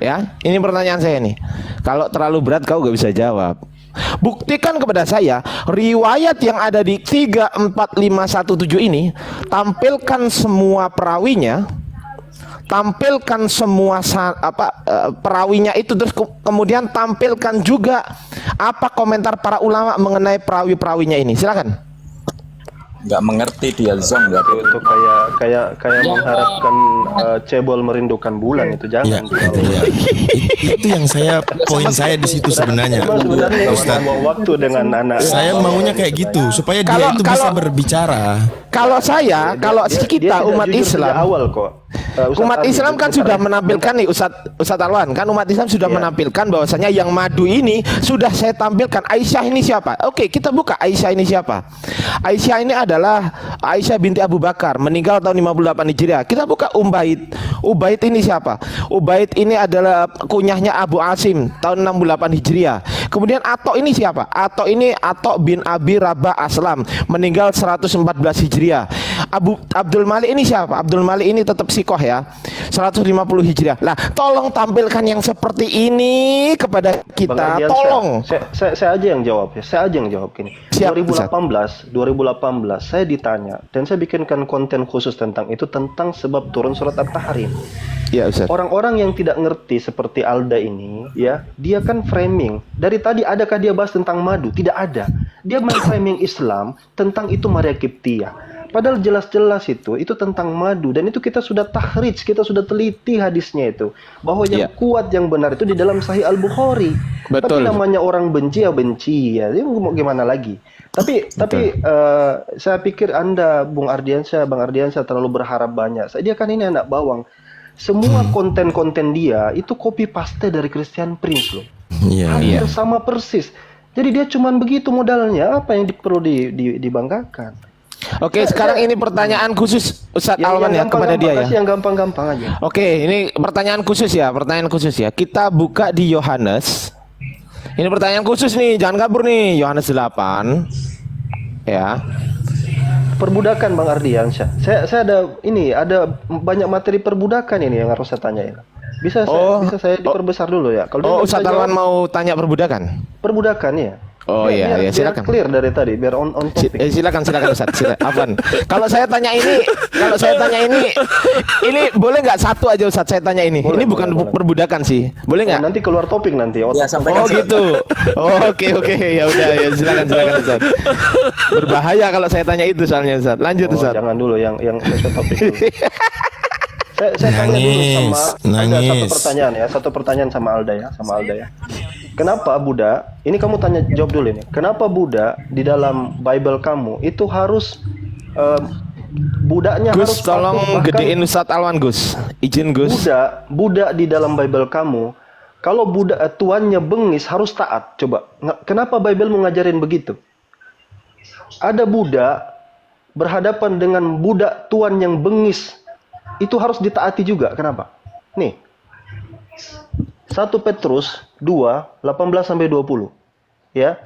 Ya, ini pertanyaan saya nih. Kalau terlalu berat kau gak bisa jawab. Buktikan kepada saya riwayat yang ada di 34517 ini, tampilkan semua perawinya, tampilkan semua perawinya itu, terus kemudian tampilkan juga apa komentar para ulama mengenai perawi-perawinya ini. Silakan. Nggak mengerti dia Zong nggak. Itu kayak mengharapkan cebol merindukan bulan itu Ya, jangan. itu ya. Itu yang poin saya di situ sebenarnya, Cuma sebenarnya Ustaz. mau waktu dengan anak. Saya maunya kayak gitu supaya dia itu bisa berbicara. Kalau kita umat Islam, awal kok. umat Islam kan sudah menampilkan nih Ustadz Alwan, kan umat Islam sudah menampilkan bahwasanya yang madu ini sudah saya tampilkan. Aisyah ini siapa? Oke, kita buka Aisyah ini siapa. Aisyah ini adalah Aisyah binti Abu Bakar, meninggal tahun 58 Hijriah. Kita buka Ubaid. Ubaid ini siapa? Ubaid ini adalah kunyahnya Abu Asim tahun 68 Hijriah. Kemudian Atok ini siapa? Atok ini Atok bin Abi Rabah Aslam, meninggal 114 Hijriah. Abdul Malik ini siapa? Abdul Malik ini tetap sikoh ya, 150 Hijriah. Lah, tolong tampilkan yang seperti ini kepada Bang kita. Ardiansyah, Tolong. Saya aja yang jawab ya. Saya aja yang jawab gini. Siap, 2018 saya ditanya dan saya bikinkan konten khusus tentang itu, tentang sebab turun surat At-Tahrim. Ya, Ustaz. Orang-orang yang tidak ngerti seperti Alda ini, ya, dia kan framing. Dari tadi adakah dia bahas tentang madu? Tidak ada. Dia main framing Islam tentang itu Maria Kiptiah. Padahal jelas-jelas itu tentang madu, dan itu kita sudah tahrij, kita sudah teliti hadisnya itu, bahwa yang kuat yang benar itu di dalam Sahih Al-Bukhari. Betul. Tapi namanya orang benci ya benci ya, ini mau gimana lagi? Tapi saya pikir Anda, Bang Ardiansyah terlalu berharap banyak. Dia kan ini anak bawang. Semua konten-konten dia itu copy paste dari Christian Prince loh. Hampir sama persis. Jadi dia cuman begitu modalnya, apa yang perlu dibanggakan? Oke, sekarang ini pertanyaan khusus Ustadz Alwan ya kepada dia ya. Yang gampang-gampang aja. Oke, ini pertanyaan khusus ya, Kita buka di Yohanes. Ini pertanyaan khusus nih, jangan kabur nih. Yohanes 8. Ya. Perbudakan Bang Ardiansyah. Saya ada banyak materi perbudakan ini yang harus saya tanyain. Bisa saya diperbesar dulu ya. Kalau Ustadz Alwan mau tanya perbudakan? Perbudakan ya. Oh iya, silakan. Clear dari tadi, biar on topic. Silakan Ustadz. Afwan. Kalau saya tanya ini boleh nggak satu aja Ustadz saya tanya ini? Boleh, ini bukan boleh. Perbudakan sih. Boleh nggak? Nanti keluar topik nanti. Ya, sampaikan. Oh gitu. Oke. Ya udah ya silakan Ustadz. Berbahaya kalau saya tanya itu soalnya Ustadz. Lanjut Ustadz. Jangan dulu yang sesuai topik dulu. Saya tanya dulu ada satu pertanyaan sama Alda ya. Kenapa Buddha? Ini kamu jawab dulu ini. Kenapa Buddha di dalam Bible kamu itu harus budaknya Gus, harus tolong patuh, gedein Ustadz Alwan Gus. Izin Gus. Buddha di dalam Bible kamu, kalau Buddha tuannya bengis harus taat. Coba, kenapa Bible mau ngajarin begitu? Ada Buddha berhadapan dengan budak tuan yang bengis, itu harus ditaati juga. Kenapa? Nih. 1 Petrus 2, 18-20. Ya.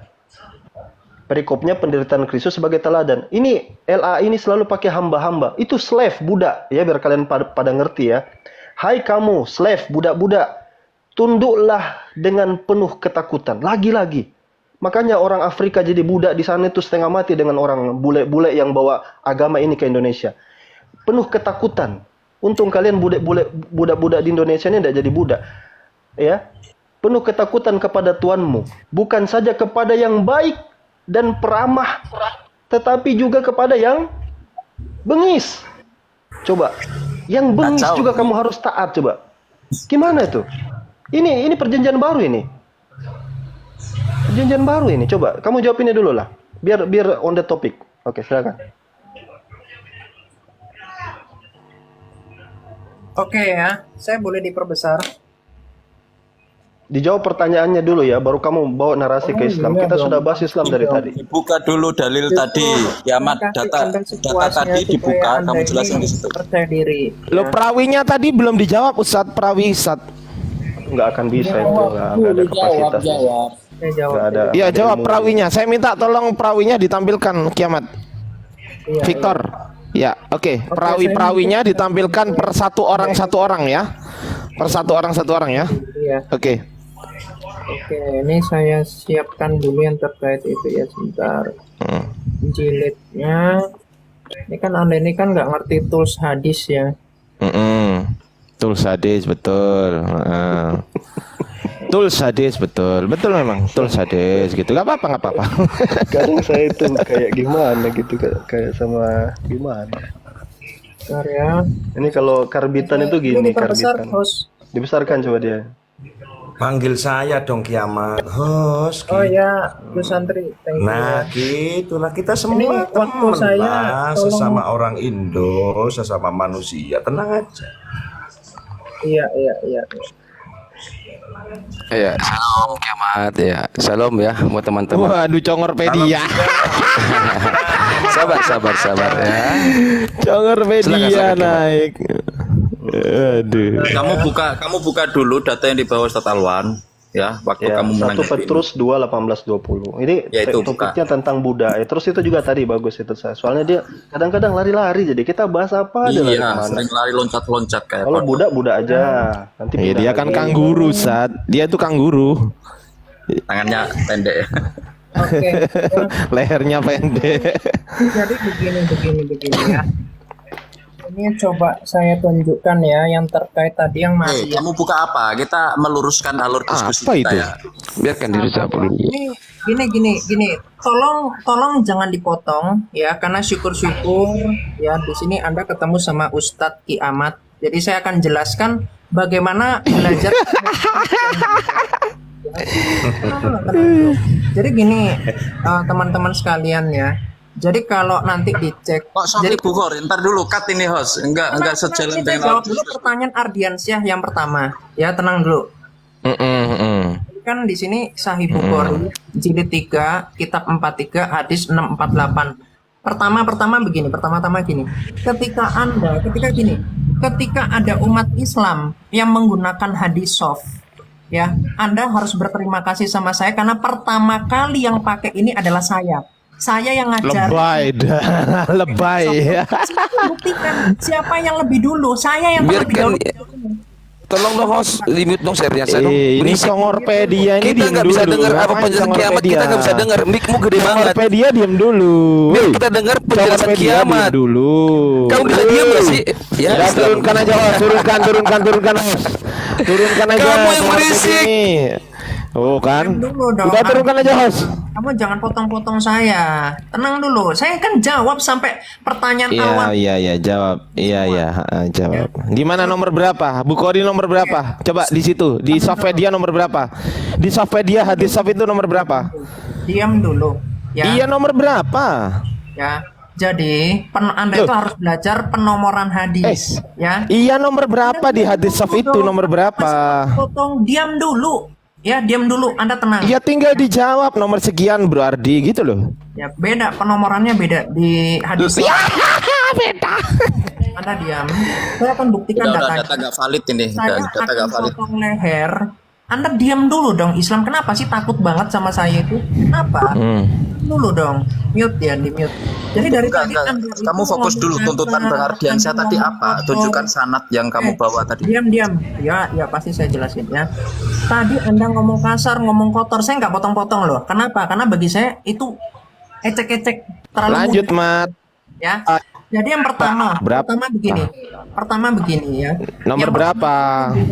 Perikopnya penderitaan Kristus sebagai teladan. Ini LA ini selalu pakai hamba-hamba. Itu slave, budak. Ya, biar kalian pada ngerti ya. Hai kamu, slave, budak-budak. Tunduklah dengan penuh ketakutan. Lagi-lagi. Makanya orang Afrika jadi budak di sana itu setengah mati dengan orang bule-bule yang bawa agama ini ke Indonesia. Penuh ketakutan. Untung kalian budak-budak di Indonesia ini tidak jadi budak. Ya, penuh ketakutan kepada Tuanmu, bukan saja kepada yang baik dan peramah, tetapi juga kepada yang bengis. Coba, yang bengis juga kamu harus taat. Coba, gimana itu? Ini perjanjian baru ini. Perjanjian baru ini. Coba, kamu jawab ini dulu lah. Biar on the topic. Oke, silakan. Oke ya, saya boleh diperbesar. Dijawab pertanyaannya dulu ya, baru kamu bawa narasi ke Islam. Kita sudah bahas Islam dari tadi. Dibuka dulu dalil tadi. Kiamat data tadi dibuka, kamu jelasin di situ. Percaya diri. Lo perawinya tadi belum dijawab Ustadz, Ustadz. Nggak akan bisa itu, nggak ada kapasitas. Nggak ada. Iya, jawab perawinya. Saya minta tolong perawinya ditampilkan Kiamat. Victor. Ya, oke. Perawinya ditampilkan per satu orang ya. Per satu orang ya. Iya. Oke. Oke, ini saya siapkan dulu yang terkait itu ya, sebentar. Jilidnya. Ini kan Anda ini kan nggak ngerti tools hadis ya. Tools hadis betul. Tools hadis betul memang tools hadis gitu. Gak apa-apa. Kadang saya itu kayak gimana gitu, kayak sama gimana. Bentar ya. Ini kalau karbitan itu gini, karbitan. Dibesarkan coba dia. Panggil saya dong Kiamat, host. Oh ya, Bu Santri. Nah, gitulah kita semua Ini waktu teman saya lah, sesama orang Indo, sesama manusia, tenang aja. Iya. Ya, salam Kiamat ya. Salam ya buat teman-teman. Waduh, congorpedia. Sabar ya. Congorpedia naik. Aduh. Kamu buka dulu data yang di bawah Ustadz Alwan ya, waktu Ya, kamu 1 Petrus 2, 18-20. Ini Ya, itu topiknya tentang budaya. Terus itu juga tadi bagus itu saya. Soalnya dia kadang-kadang lari-lari, jadi kita bahas apa aja lari Iya, kemana. sering lari loncat-loncat kayak Kalau kodok. budak aja. Nanti Ya, pindah dia kan lagi. kangguru, Sat. Dia tuh kangguru. Tangannya pendek ya. Oke. Lehernya pendek. Jadi begini ya. Ini coba saya tunjukkan ya yang terkait tadi yang masih. Kamu buka apa? Kita meluruskan alur diskusi Apa kita itu? ya. Biarkan diri saya dulu. Gini. Tolong jangan dipotong ya, karena syukur-syukur ya di sini Anda ketemu sama Ustadz Kiamat. Jadi saya akan jelaskan bagaimana belajar. Jadi gini, teman-teman sekalian ya. Jadi kalau nanti dicek, Kok sorry jadi Bu Khor, ntar dulu cut ini host. Enggak sejalan kita dengan jawab dulu pertanyaan Ardiansyah yang pertama. Ya, tenang dulu. Kan di sini Sahih Bukhari jilid 3 kitab 43 hadis 648. Pertama gini. Ketika ada umat Islam yang menggunakan hadis soft, ya, Anda harus berterima kasih sama saya karena pertama kali yang pakai ini adalah saya. Saya yang ngajar. Lebay. Buktikan siapa yang lebih dulu. Saya yang terlebih Biarkan dahulu. tolong dong host limit dong share-nya saya dong. Ini Berisik. Songorpedia ini Kita diem nggak bisa dulu. dengar apa Ngapain penjelasan kiamat, Songorpedia? kita nggak bisa dengar. Mic-mu gede banget. Songorpedia diem dulu. Biar kita dengar penjelasan Songorpedia diem kiamat. dulu. Kamu bisa diam nggak sih? Ya, Ya, turunkan aja host, turunkan host. Turunkan aja. Kamu yang Songorpedia berisik. ini. Oh kan? Dulu dong. Udah turunkan aja host. Kamu jangan potong-potong saya. Tenang dulu. Saya kan jawab sampai pertanyaan awal. Iya, jawab. Jawab. Gimana nomor berapa? Bukhari nomor berapa? Coba di situ, di Softpedia nomor berapa? Di Softpedia hadis soft itu nomor berapa? Diam dulu. Ya. Iya, nomor berapa? Ya. Jadi, Anda itu harus belajar penomoran hadis, ya. Iya, nomor berapa di hadis soft itu nomor berapa? Potong, diam dulu. Ya, diam dulu. Anda tenang. Iya, tinggal dijawab nomor sekian Bro Ardi gitu loh. Ya, beda penomorannya beda di hadis. Beda. Anda diam. Saya akan buktikan udah datanya. data gak valid ini. Saya Data akan gak valid. potong leher. Anda diam dulu dong. Islam kenapa sih takut banget sama saya itu? Kenapa? Dulu dong. Mute ya, di mute. Jadi dari tadi Anda itu Kamu fokus dulu ngomong tuntutan kasar, Bang Ardiansyah Anda tadi ngomong apa? kotor. Tunjukkan sanad yang kamu bawa tadi. Diam. Ya pasti saya jelasin ya. Tadi Anda ngomong kasar, ngomong kotor. Saya nggak potong-potong loh. Kenapa? Karena bagi saya itu ecek-ecek. Terlalu Lanjut, mudah, Mat. ya. Jadi yang pertama, Berapa? pertama begini ya. Nomor Yang berapa?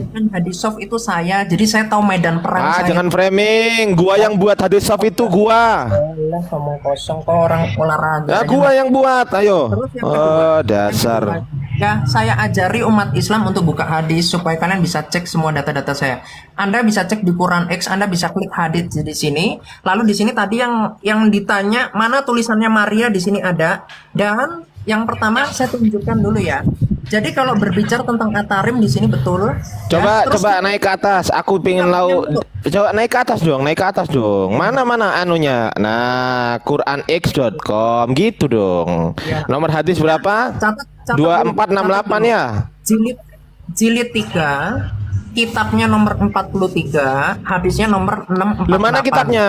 Kan hadis soft itu saya, jadi saya tahu medan perang saya. Jangan framing. Gua yang buat hadis soft itu gua. Allah, ngomong kosong kok orang olahraga. Ya, aja. gua yang buat. Ayo. Terus yang Oh, kedua, dasar. Ya, saya ajari umat Islam untuk buka hadis supaya kalian bisa cek semua data-data saya. Anda bisa cek di Quran X, Anda bisa klik hadis di sini. Lalu di sini tadi yang ditanya mana tulisannya Maria di sini ada. Dan yang pertama saya tunjukkan dulu ya. Jadi kalau berbicara tentang Atarim di sini betul. Coba Ya, terus- naik ke atas. Aku pengen coba naik ke atas dong. Mana anunya? Nah, quranx.com gitu dong. Ya. Nomor hadis berapa? Catat 2468 ya. Jilid 3, kitabnya nomor 43, hadisnya nomor 648. Lu mana kitabnya?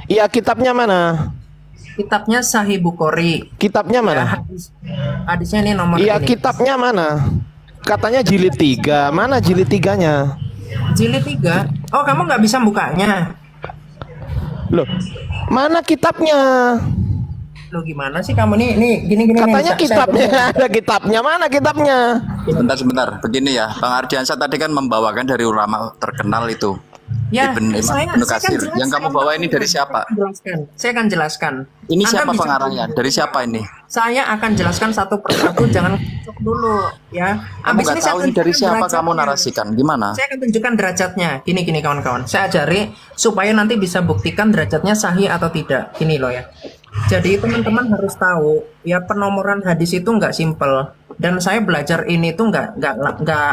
Iya, kitabnya mana? Kitabnya Sahih Bukhari. Kitabnya Ya, mana? hadisnya ini nomor Iya, ini. kitabnya mana? Katanya jilid 3. Mana jilid 3-nya? Jilid 3. Oh, kamu nggak bisa bukanya. Loh, mana kitabnya? Lo gimana sih kamu nih gini. Katanya nih, kitabnya ada kitabnya. Mana kitabnya? Sebentar. Begini ya, Bang Ardiansyah tadi kan membawakan dari ulama terkenal itu. Ya, Ibn Katsir. jelaskan. Yang kamu bawa ini dari siapa? Saya akan jelaskan. Ini Anda siapa bisa- pengarangnya? Dari siapa ini? Saya akan jelaskan satu persatu, jangan cocok dulu ya. Kamu Abis nggak ini saya tahu ini dari tunjukkan siapa kamu derajatnya. narasikan? Gimana? Saya akan tunjukkan derajatnya. Gini kawan-kawan. Saya ajari supaya nanti bisa buktikan derajatnya sahih atau tidak. Gini loh ya. Jadi teman-teman harus tahu ya penomoran hadis itu nggak simpel. Dan saya belajar ini tuh nggak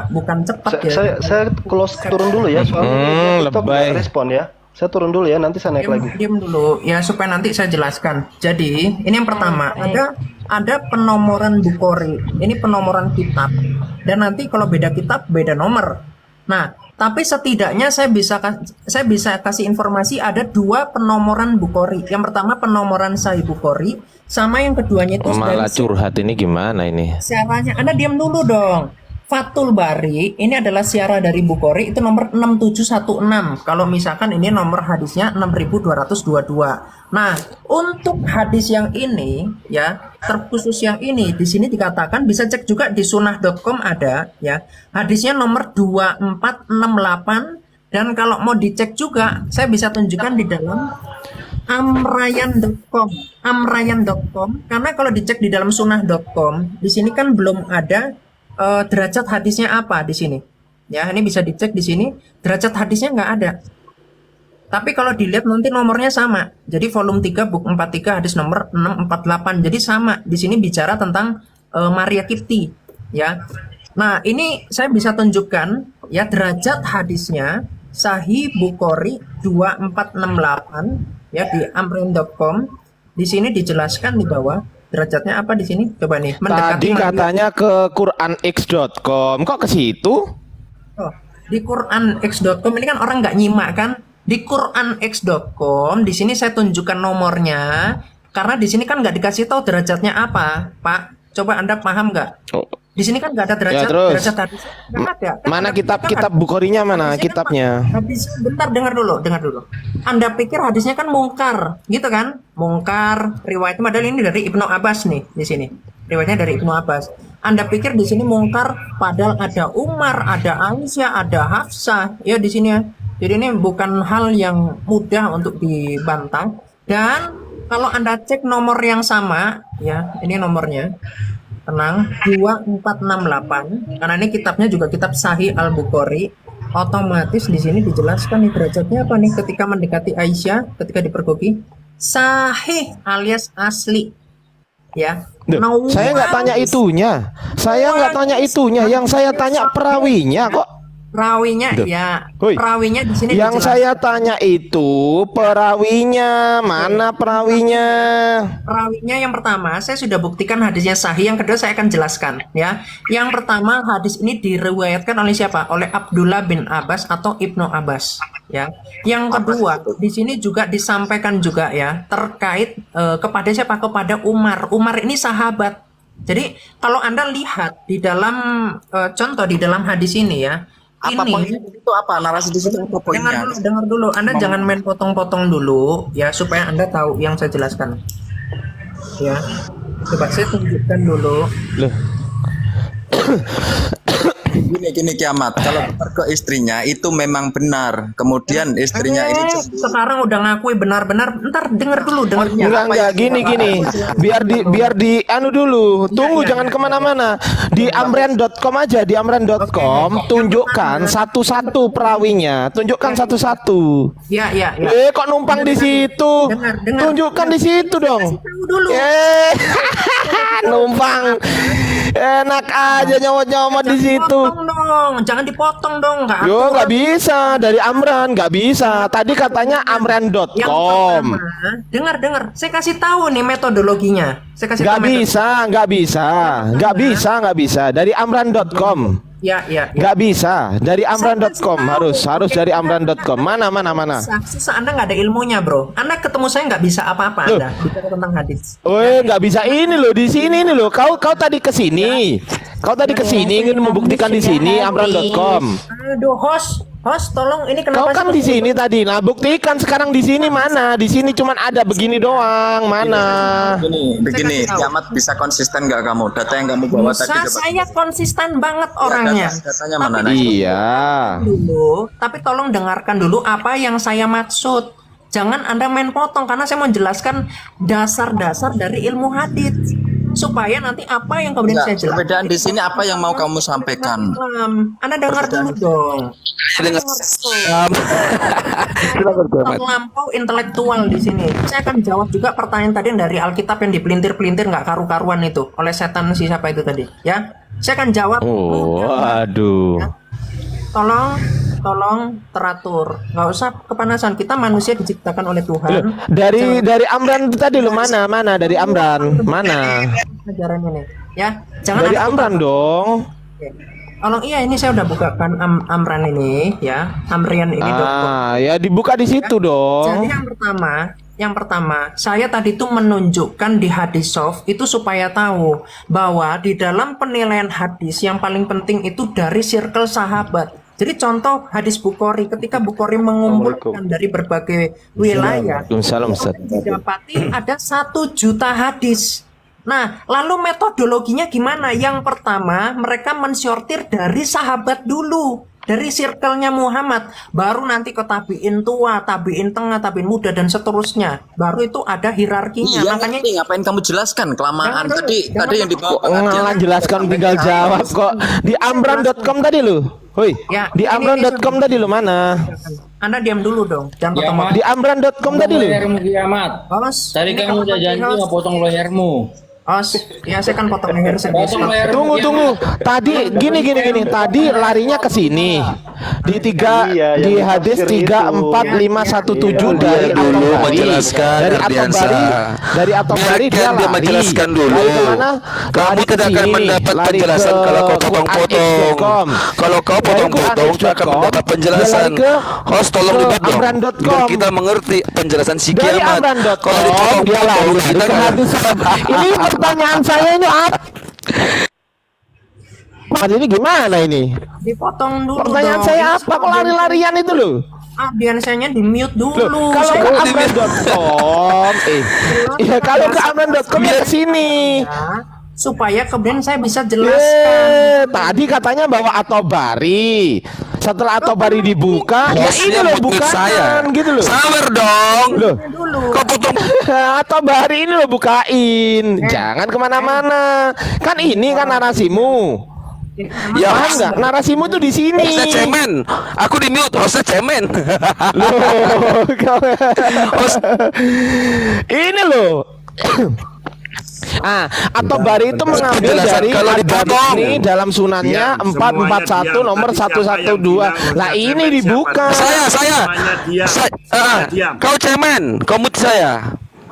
bukan cepat ya. Saya close turun dulu ya soalnya TikTok lebay. nggak respon ya. Saya turun dulu ya, nanti saya naik lagi. Diam dulu ya supaya nanti saya jelaskan. Jadi ini yang pertama ada penomoran Bukhari. Ini penomoran kitab. Dan nanti kalau beda kitab beda nomor. Nah, tapi setidaknya saya bisa kasih informasi ada 2 penomoran Bukhari. Yang pertama penomoran Sahih Bukhari sama yang keduanya itu Malah dari curhat ini gimana ini? Caranya Anda diam dulu dong. Fathul Bari ini adalah syarah dari Bukhari itu nomor 6716. Kalau misalkan ini nomor hadisnya 6222. Nah, untuk hadis yang ini ya, terkhusus yang ini di sini dikatakan bisa cek juga di sunnah.com ada ya. Hadisnya nomor 2468 dan kalau mau dicek juga saya bisa tunjukkan di dalam amrayan.com karena kalau dicek di dalam sunnah.com di sini kan belum ada derajat hadisnya apa di sini. Ya, ini bisa dicek di sini. Derajat hadisnya nggak ada. Tapi kalau dilihat nanti nomornya sama. Jadi volume 3 buku 43 hadis nomor 648. Jadi sama. Di sini bicara tentang Maria Kipti, ya. Nah, ini saya bisa tunjukkan ya derajat hadisnya Sahih Bukhari 2468 ya di amrin.com. Di sini dijelaskan di bawah derajatnya apa di sini? Coba nih. Tadi katanya ke quranx.com. Kok ke situ? Oh, di quranx.com ini kan orang nggak nyimak kan? Di quranx.com di sini saya tunjukkan nomornya karena di sini kan nggak dikasih tahu derajatnya apa, Pak. Coba Anda paham nggak? Oh. Di sini kan nggak ada derajat, Ya, terus? derajat hadis. Nggak ada. Kan Mana hadis kitab kan Bukharinya mana hadisnya kan kitabnya? hadis bentar dengar dulu. Anda pikir hadisnya kan mungkar, gitu kan? Mungkar riwayatnya padahal ini dari Ibnu Abbas nih di sini. Riwayatnya dari Ibnu Abbas. Anda pikir di sini mungkar padahal ada Umar, ada Aisyah, ada Hafsah ya di sini ya. Jadi ini bukan hal yang mudah untuk dibantah. Dan kalau Anda cek nomor yang sama ya, ini nomornya. Tenang, 2468 karena ini kitabnya juga kitab Sahih Al-Bukhari. Otomatis di sini dijelaskan nih derajatnya apa nih ketika mendekati Aisyah, ketika dipergoki sahih alias asli ya. Duh, saya nggak tanya itunya. Saya nggak tanya itunya. Yang saya tanya perawinya kok. Perawinya Duh. ya, Hoi. perawinya di sini Yang dijelaskan. saya tanya itu perawinya. Mana perawinya? Perawinya yang pertama saya sudah buktikan hadisnya sahih, yang kedua saya akan jelaskan ya. Yang pertama hadis ini diriwayatkan oleh siapa? Oleh Abdullah bin Abbas atau Ibnu Abbas ya. Yang kedua di sini juga disampaikan juga ya terkait kepada siapa? Kepada Umar. Umar ini sahabat. Jadi kalau Anda lihat di dalam contoh di dalam hadis ini ya. Apa Ini poinnya di situ, apa narasi di situ, apa poinnya? dengar dulu. Anda jangan main potong-potong dulu ya supaya Anda tahu yang saya jelaskan. Ya. Coba saya tunjukkan dulu. Loh. Gini kiamat, kalau benar ke istrinya itu memang benar. Kemudian istrinya ini Sekarang udah ngakui benar-benar. Ntar dengar dulu. Enggak gini. Biar di anu dulu. Tunggu jangan kemana-mana. Di amran.com aja, di amran.com tunjukkan satu-satu perawinya. Tunjukkan satu-satu. Ya. Kok numpang di situ? Dengar. Tunjukkan di situ dong. Tahu dulu. Numpang. Enak aja nyomot-nyomot di situ. Potong dong. Jangan dipotong dong. Yo nggak bisa dari Amran, nggak bisa. Tadi katanya Yang amran.com. pertama, dengar. Saya kasih tahu nih metodologinya. Saya kasih Nggak tahu bisa. Dari amran.com. Ya. Nggak bisa. Dari amran.com harus dari amran.com. Mana. Saksi Anda nggak ada ilmunya, bro. Anda ketemu saya nggak bisa apa-apa. Loh. Anda bicara tentang hadis. Nggak bisa ini loh di sini ini loh. Kau tadi ke sini. Kau tadi ke sini ingin membuktikan di sini amran.com. Aduh, host, tolong ini kenapa? Kau kan di sini tadi. Nah, buktikan sekarang di sini mana? Di sini cuman ada begini doang. Mana? begini, kiamat bisa konsisten nggak kamu? Data yang kamu bawa tadi coba. Saya konsisten banget orangnya. Datanya mana? Iya. Dulu, tapi tolong dengarkan dulu apa yang saya maksud. Jangan Anda main potong karena saya mau jelaskan dasar-dasar dari ilmu hadis supaya nanti apa yang kemudian saya jelaskan. Perbedaan di sini apa yang mau kamu sampaikan? Anda dengar dulu dong. Terlampau intelektual di sini. Saya akan jawab juga pertanyaan tadi dari Alkitab yang dipelintir-pelintir nggak karu-karuan itu oleh setan si siapa itu tadi, ya? Saya akan jawab. Oh, aduh. Ya. Tolong teratur, nggak usah kepanasan. Kita manusia diciptakan oleh Tuhan. Dari Amran tadi lo mana dari Amran mana? Ajarannya nih, ya. Jangan Dari ada Amran dong. Oke. Tolong iya ini saya udah bukakan Amran ini ya, Amrian ini. Ya dibuka di situ Jadi dong. yang pertama Yang pertama, saya tadi tuh menunjukkan di hadis soft itu supaya tahu bahwa di dalam penilaian hadis yang paling penting itu dari circle sahabat. Jadi contoh hadis Bukhari, ketika Bukhari mengumpulkan dari berbagai wilayah, Waalaikumsalam, Ustaz. didapati ada 1 juta hadis. Nah, lalu metodologinya gimana? Yang pertama, mereka mensortir dari sahabat dulu, dari circle-nya Muhammad, baru nanti ke tabiin tua, tabiin tengah, tabiin muda, dan seterusnya. Baru itu ada hierarkinya. Iya, Makanya ngerti, ngapain kamu jelaskan kelamaan Jangan, tadi jangan. tadi yang dibawa Kok ngalah jelaskan tinggal jawab kok. Di amran.com tadi lu. Hoi, Ya, di ini- amran.com tadi lu mana? Anda diam dulu dong, jangan potong-potong. Di amran.com tadi lu. lehermu kiamat. Bos, Tadi ini kamu udah kalau janji host- mau potong lehermu. Host, ya saya kan potong leher sendiri. Potong lehermu. Tunggu. Tadi gini. Tadi larinya ke sini. Di Iya, di yang hadis ditafsir 34517 itu. dari Iya, dulu At-Tabari. menjelaskan, Dari Ardiansa. At-Tabari dia Biarkan dia lari. menjelaskan dulu. Lari kemana? Kamu Lari ke tidak akan sini. mendapat Lari penjelasan ke kalau kau potong-potong. Quran.com. Kalau kau Dari potong-potong, tak akan Quran.com, mendapat dia penjelasan. lari ke- Host, tolong ke ribet dong. amran.com. Biar kita mengerti penjelasan si Dari kiamat. amran.com Kalau dia lari dipotong-potong, kita ke nggak hadis. Ini pertanyaan saya ini apa? Mas ini gimana ini? Dipotong dulu Pertanyaan dong. saya Ini apa? Kok lari-larian itu loh? Audiensnya di mute dulu. Loh, kalau Saya ke nggak amran.com, iya kalau ke amran.com ya ke sini. bisa, supaya kemudian saya bisa jelaskan. Tadi katanya bahwa At-Tabari. Setelah At-Tabari dibuka, ya ini Hostnya loh mute saya. bukaan gitu loh. Sabar dong. Loh, Dulu. Kau potong. At-Tabari ini loh bukain. Jangan kemana-mana. Kan ini kan narasimu. Ya, Paham nggak? Narasimu tuh di sini. hostnya cemen. Aku di mute, hostnya cemen. Loh, ini loh. At-Tabari itu mengambil Penjelasan dari kalau dipotong. Al-Bani dalam sunannya Diam, semuanya 441 diam. nomor Tadi siapa yang 112. bilang Nah Ustaz ini cemen? dibuka. Siapa? Saya. Semuanya diam. Diam. Kau cemen, kau mute saya.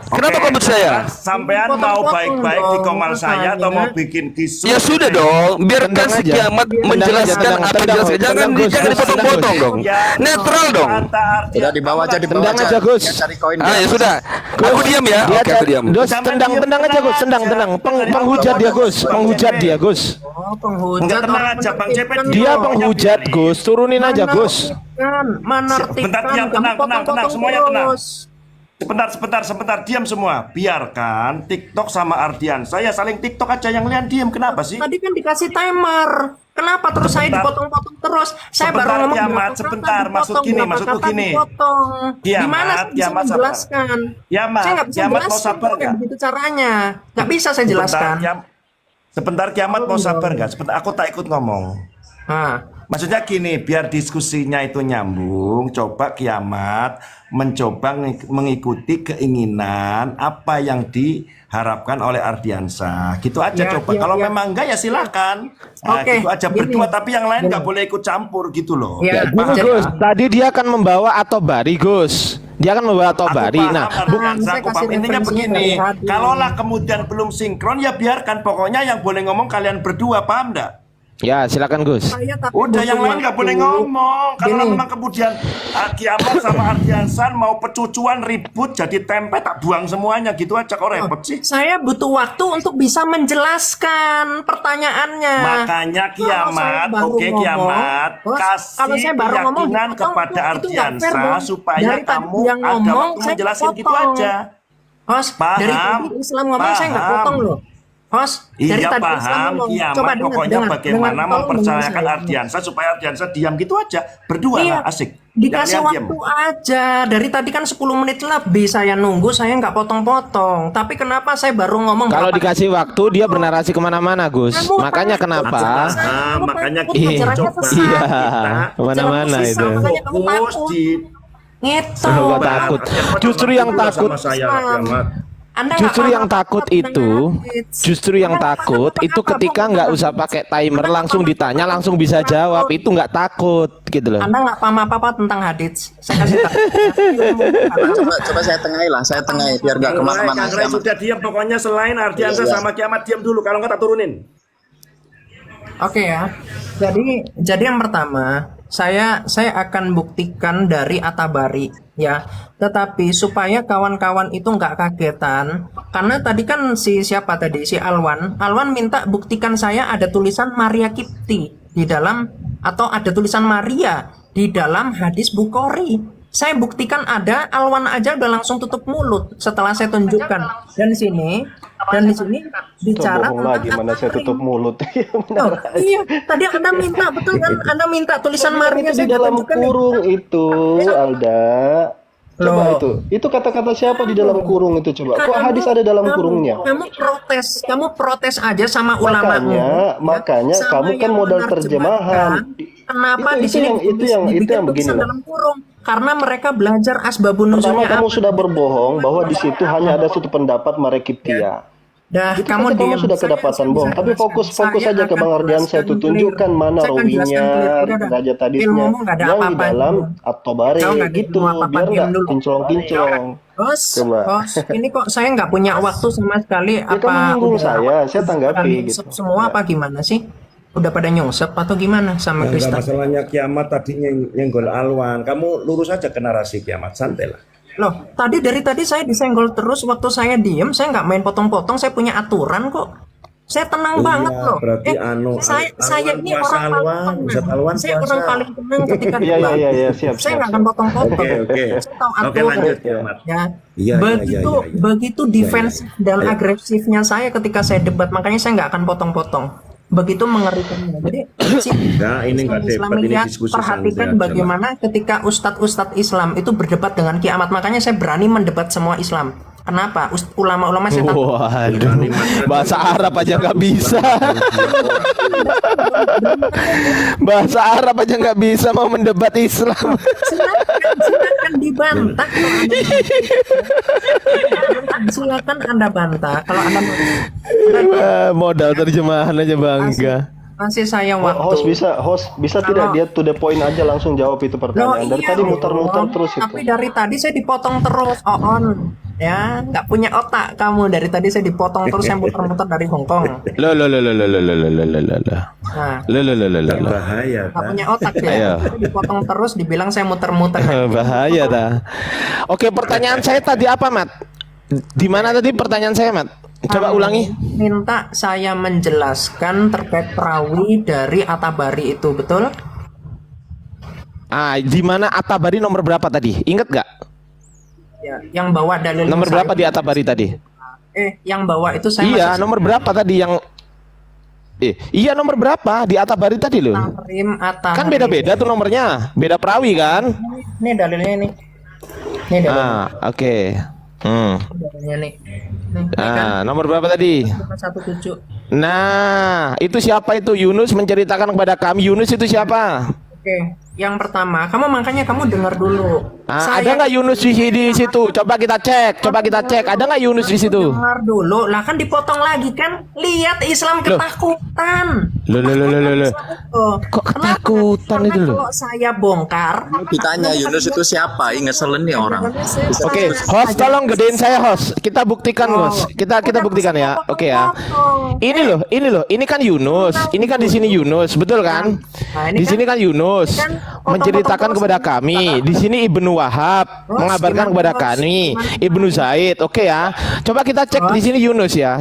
Kenapa kau mute saya? Sampean mau baik-baik di komal saya atau mau bikin kisah? Ya sudah dong, biarkan Tendang si aja. kiamat menjelaskan Tendang, apa yang tendang, dijelaskan. Jangan tendang, Gus, jangan Gus, dipotong-potong tendang, dong. Netral dong. Udah dibawa aja, dibawa Tendang aja, Gus. Ya, cari koin. Ah ya sudah. Aku diam ya. Dia Oke, aku diam. Dos, tendang aja Gus, tendang. Penghujat dia Gus, penghujat dia Gus. Oh, penghujat. Enggak, tenang orang aja, Bang Cepet. menertibkan. Dia penghujat Gus, turunin aja Gus. Menertibkan. Bentar, diam, Jangan tenang, potong-potong semuanya tenang. terus. Sebentar, diam semua. Biarkan TikTok sama Ardian. Saya saling TikTok aja, yang lain diam. Kenapa sih? Tadi kan dikasih timer. Kenapa terus saya Sebentar. dipotong-potong terus? Saya Sebentar, baru ngomong Kiamat, berapa kata sebentar. dipotong, Maksud gini, berapa maksudku kata gini. dipotong. Kiamat, Gimana saya bisa Kiamat, sabar. menjelaskan? Kiamat, Saya nggak bisa Kiamat mau jelaskan sabar kok kayak nggak? begitu caranya. Nggak bisa saya jelaskan. Sebentar, Kiamat mau sabar nggak? Sebentar, aku tak ikut ngomong. Nah, Maksudnya gini, biar diskusinya itu nyambung, coba Kiamat mencoba mengikuti keinginan apa yang diharapkan oleh Ardiansa. Gitu aja Ya, coba. ya, Kalau ya. memang enggak ya silakan. Nah, Oke, gitu aja gini. berdua, tapi yang lain nggak boleh ikut campur gitu loh. ya, Gini jadi- Gus, tadi dia akan membawa At-Tabari Gus. Dia akan membawa At-Tabari. Aku paham, Nah, Ardiansa, saya aku paham. kasih Intinya referensinya begini, dari hadis. kalaulah kemudian belum sinkron ya biarkan. Pokoknya yang boleh ngomong kalian berdua, paham enggak? ya silakan Gus. saya tapi Udah butuh yang lain nggak waktu. boleh ngomong. Kalau Gini. memang kemudian Kiamat sama Ardiansan mau pecucuan ribut jadi tempe tak buang semuanya gitu aja kok repot sih. Saya butuh waktu untuk bisa menjelaskan pertanyaannya. Makanya Kalau saya Kiamat, baru oke ngomong, Kiamat, Bos, kasih kalau saya baru ngomong keyakinan dipotong, kepada itu nggak fair Ardiansa dong. supaya Dari tadi kamu dia ada ngomong, waktu saya menjelasin gitu potong. aja. Host, Paham, dari tadi Islam ngomong saya nggak paham. potong loh. Host, dari Iya tadi Islam paham, ngomong. Kiamat Coba dengar, pokoknya dengar, bagaimana tolong mempercayakan dengar saya. Ardiansa supaya Ardiansa diam gitu aja. Berdua Iya, lah, asik. dikasih Yang lain waktu aja. Dari tadi kan 10 menit lebih saya nunggu, saya nggak potong-potong. Tapi kenapa saya baru ngomong Kalau berapa- dikasih waktu dia bernarasi kemana-mana Gus. Kamu Makanya takut. kenapa? Paham, makanya Takut kita ajarannya coba sesat. Iya, kita kemana-mana Jalan itu. sesat, makanya kamu fokus takut. di Gitu. Gua takut. Justru yang takut, sama saya Kiamat. Anda nggak justru paham yang apa-apa takut tentang itu, hadits. justru yang Anda nggak takut paham itu apa-apa, ketika Bung. nggak usah pakai timer, Anda langsung nggak ditanya, paham langsung apa-apa bisa tentang jawab. hadits. Itu nggak takut gitu loh. Anda nggak paham apa-apa tentang hadits. Saya kasih tahu. Coba saya tengahi lah, saya tengahi biar nggak kemana-mana. Kang Ray Kiamat. sudah diam, pokoknya selain Ardiansa Iya. sama Kiamat diam dulu, kalau nggak tak turunin. Oke ya. Jadi yang pertama, saya akan buktikan dari Atabari ya. Tetapi supaya kawan-kawan itu nggak kagetan, karena tadi kan si siapa tadi si Alwan minta buktikan saya ada tulisan Maria Kipti di dalam atau ada tulisan Maria di dalam hadis Bukhari. Saya buktikan ada, Alwan aja udah langsung tutup mulut setelah saya tunjukkan. Dan di sini bicara bohong lagi, mana saya tutup mulut. Oh, iya, tadi Anda minta, betul kan? Anda minta tulisan Maria Itu di saya dalam tunjukkan. kurung itu, Alda. Coba itu kata-kata siapa di dalam kurung itu coba? Kok hadis ada dalam kurungnya? Kamu protes aja sama ulama. Makanya Sama kamu kan yang modal menerjemahkan. terjemahan. Kenapa Itu di sini yang dibikin begini tulisan loh. dalam kurung? Karena mereka belajar asbabun Pertama nuzulnya kamu apa. sudah berbohong bahwa di situ hanya ada satu pendapat Marekiptia. Dah, Itu kamu diam. sudah Saya kedapatan bohong. bisa Tapi jelaskan. fokus Saya aja ke akan Bang Ardian. Saya jelaskan tunjukkan clear. mana Saya akan jelaskan rawinya, clear. Udah, derajat hadisnya ilmumu nggak ada yang di apa-apa. dalam At-Tabari Kau nggak gitu, ilmu apa-apa, biar diam nggak dulu. kinclong-kinclong. Bos, Coba. ini kok saya nggak punya waktu sama sekali. Ya kamu nyuruh saya tanggapi kalian gitu. semua apa gimana sih? Udah pada nyungsep atau gimana sama Enggak Kristen? masalahnya kiamat tadi nyenggol Alwan. Kamu lurus aja ke narasi kiamat, santai lah. Loh, dari tadi saya disenggol terus waktu saya diem, saya nggak main potong-potong, saya punya aturan kok. Saya tenang Iya, banget loh. berarti Saya Alwan ini puasa, orang paling Alwan. tenang. Ustaz Alwan Saya puasa. orang paling tenang ketika Iya, debat. siap. Saya nggak akan potong-potong. Oke. Saya tahu Oke, aturan. lanjut kiamat. Ya. Iya, Begitu defensif dan agresifnya saya ketika saya debat, makanya saya nggak akan potong-potong. Begitu mengerikannya. Jadi Nah, ini nggak debat, ini Islamiyah, diskusi perhatikan santai aja, bagaimana ketika ustadz-ustadz Islam itu berdebat dengan kiamat. Makanya saya berani mendebat semua Islam. Kenapa? Ulama-ulama saya takut. Waduh, bahasa Arab aja nggak bisa. Bahasa Arab aja nggak bisa mau mendebat Islam. Silakan dibantah kalau silakan Anda bantah kalau Anda mau. Wah, modal terjemahan aja bangga. Kasih saya waktu. Host bisa tidak dia to the point aja langsung jawab itu pertanyaan. Dari iya tadi dong. muter-muter terus itu. Tapi dari tadi saya dipotong terus. Ya, nggak punya otak kamu. Dari tadi saya dipotong terus, saya muter-muter dari Hongkong. Lo. Nah, Lo. Bahaya nggak kan? punya otak ya. Iya. Saya dipotong terus, dibilang saya muter-muter. Bahaya dah. Oke, pertanyaan saya tadi apa, Mat? Di mana tadi pertanyaan saya, Mat? Coba Kamu ulangi. minta saya menjelaskan terkait perawi dari Atabari itu, betul? Di mana Atabari nomor berapa tadi? Ingat nggak? Ya, yang bawa dalil Nomor berapa di Atabari tadi? yang bawa itu saya Iya, masih nomor berapa tadi yang iya nomor berapa di Atabari tadi loh? Tahrim At-Tahrim. Kan beda-beda tuh nomornya. Beda perawi kan? Ini dalilnya nih. Ini dalilnya. Oke. Dalilnya nih. Nih kan Nomor berapa tadi? 17. Nah, itu siapa itu? Yunus menceritakan kepada kami. Yunus itu siapa? Oke, yang pertama, makanya kamu dengar dulu. Ada nggak Yunus di situ? Coba kita cek. Ada nggak Yunus di situ? Dengar dulu. Lah kan dipotong lagi kan? Lihat Islam ketakutan. Loh. Kok Kenapa? ketakutan Karena itu loh? kalau saya bongkar, Ditanya Yunus itu siapa? Ngeselin nih orang. Oke, host tolong gedein saya host. Kita buktikan host. Kita buktikan ya. Oke ya. Ini loh. Ini kan Yunus. Ini kan di sini Yunus, betul kan? Di sini kan Yunus menceritakan kepada kami. Di sini Ibnu Wahab mengabarkan kepada kami. Ibnu Zaid. Oke ya. Coba kita cek di sini Yunus ya.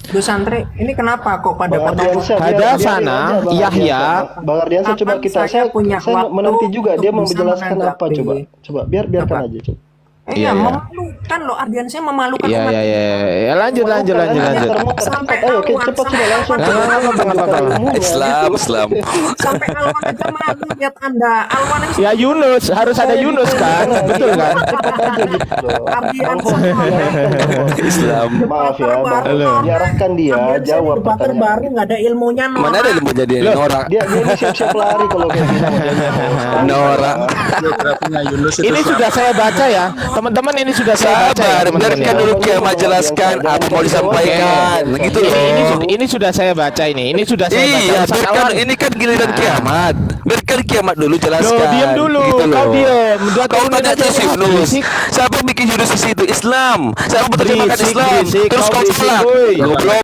Bu Santri, ini kenapa kok pada Bang potong? Ardiansyah, Ada sana Yahya. Bang Ardiansyah coba Kapan kita saya punya saya waktu menanti juga dia untuk mau bisa menjelaskan apa menanggapi? coba biarkan aja coba. Iya, memalukan loh, Ardiansyah memalukan Iya umat. iya iya. Lanjut. Cepat ayo cepat sudah langsung. Nggak. Islam. Sampai Alwan aja malu lihat Anda. Alwan ini Ya Yunus, harus ada Yunus kan? Betul kan? Cepat aja gitu loh. Ardiansyah. Islam. Maaf ya, Bang. Halo. Diarahkan dia jawab debater pertanyaan. baru nggak ada ilmunya. Mana ada ilmu jadi Nora? Dia ini siap-siap lari kalau kayak gitu. Nora. Biografinya Yunus itu Ini sudah saya baca ya, teman-teman. Ini sudah saya baca. Ya, teman-teman, biarkan ya. dulu kiamat jelaskan apa mau disampaikan. Gitu loh. Ini sudah saya baca ini. Ini sudah saya baca. Iya, Ustaz biarkan Alwan. ini kan giliran kiamat. Biarkan kiamat dulu jelaskan. Loh, diam dulu. Gitu loh. Kau diam. Dua Kau tahun tanya aja aja sih Yunus. berisik. Siapa bikin Yunus di situ? Islam. Siapa menerjemahkan Berisik, Islam? berisik. Terus Kau kau berisik, tolak. woi. Goblok.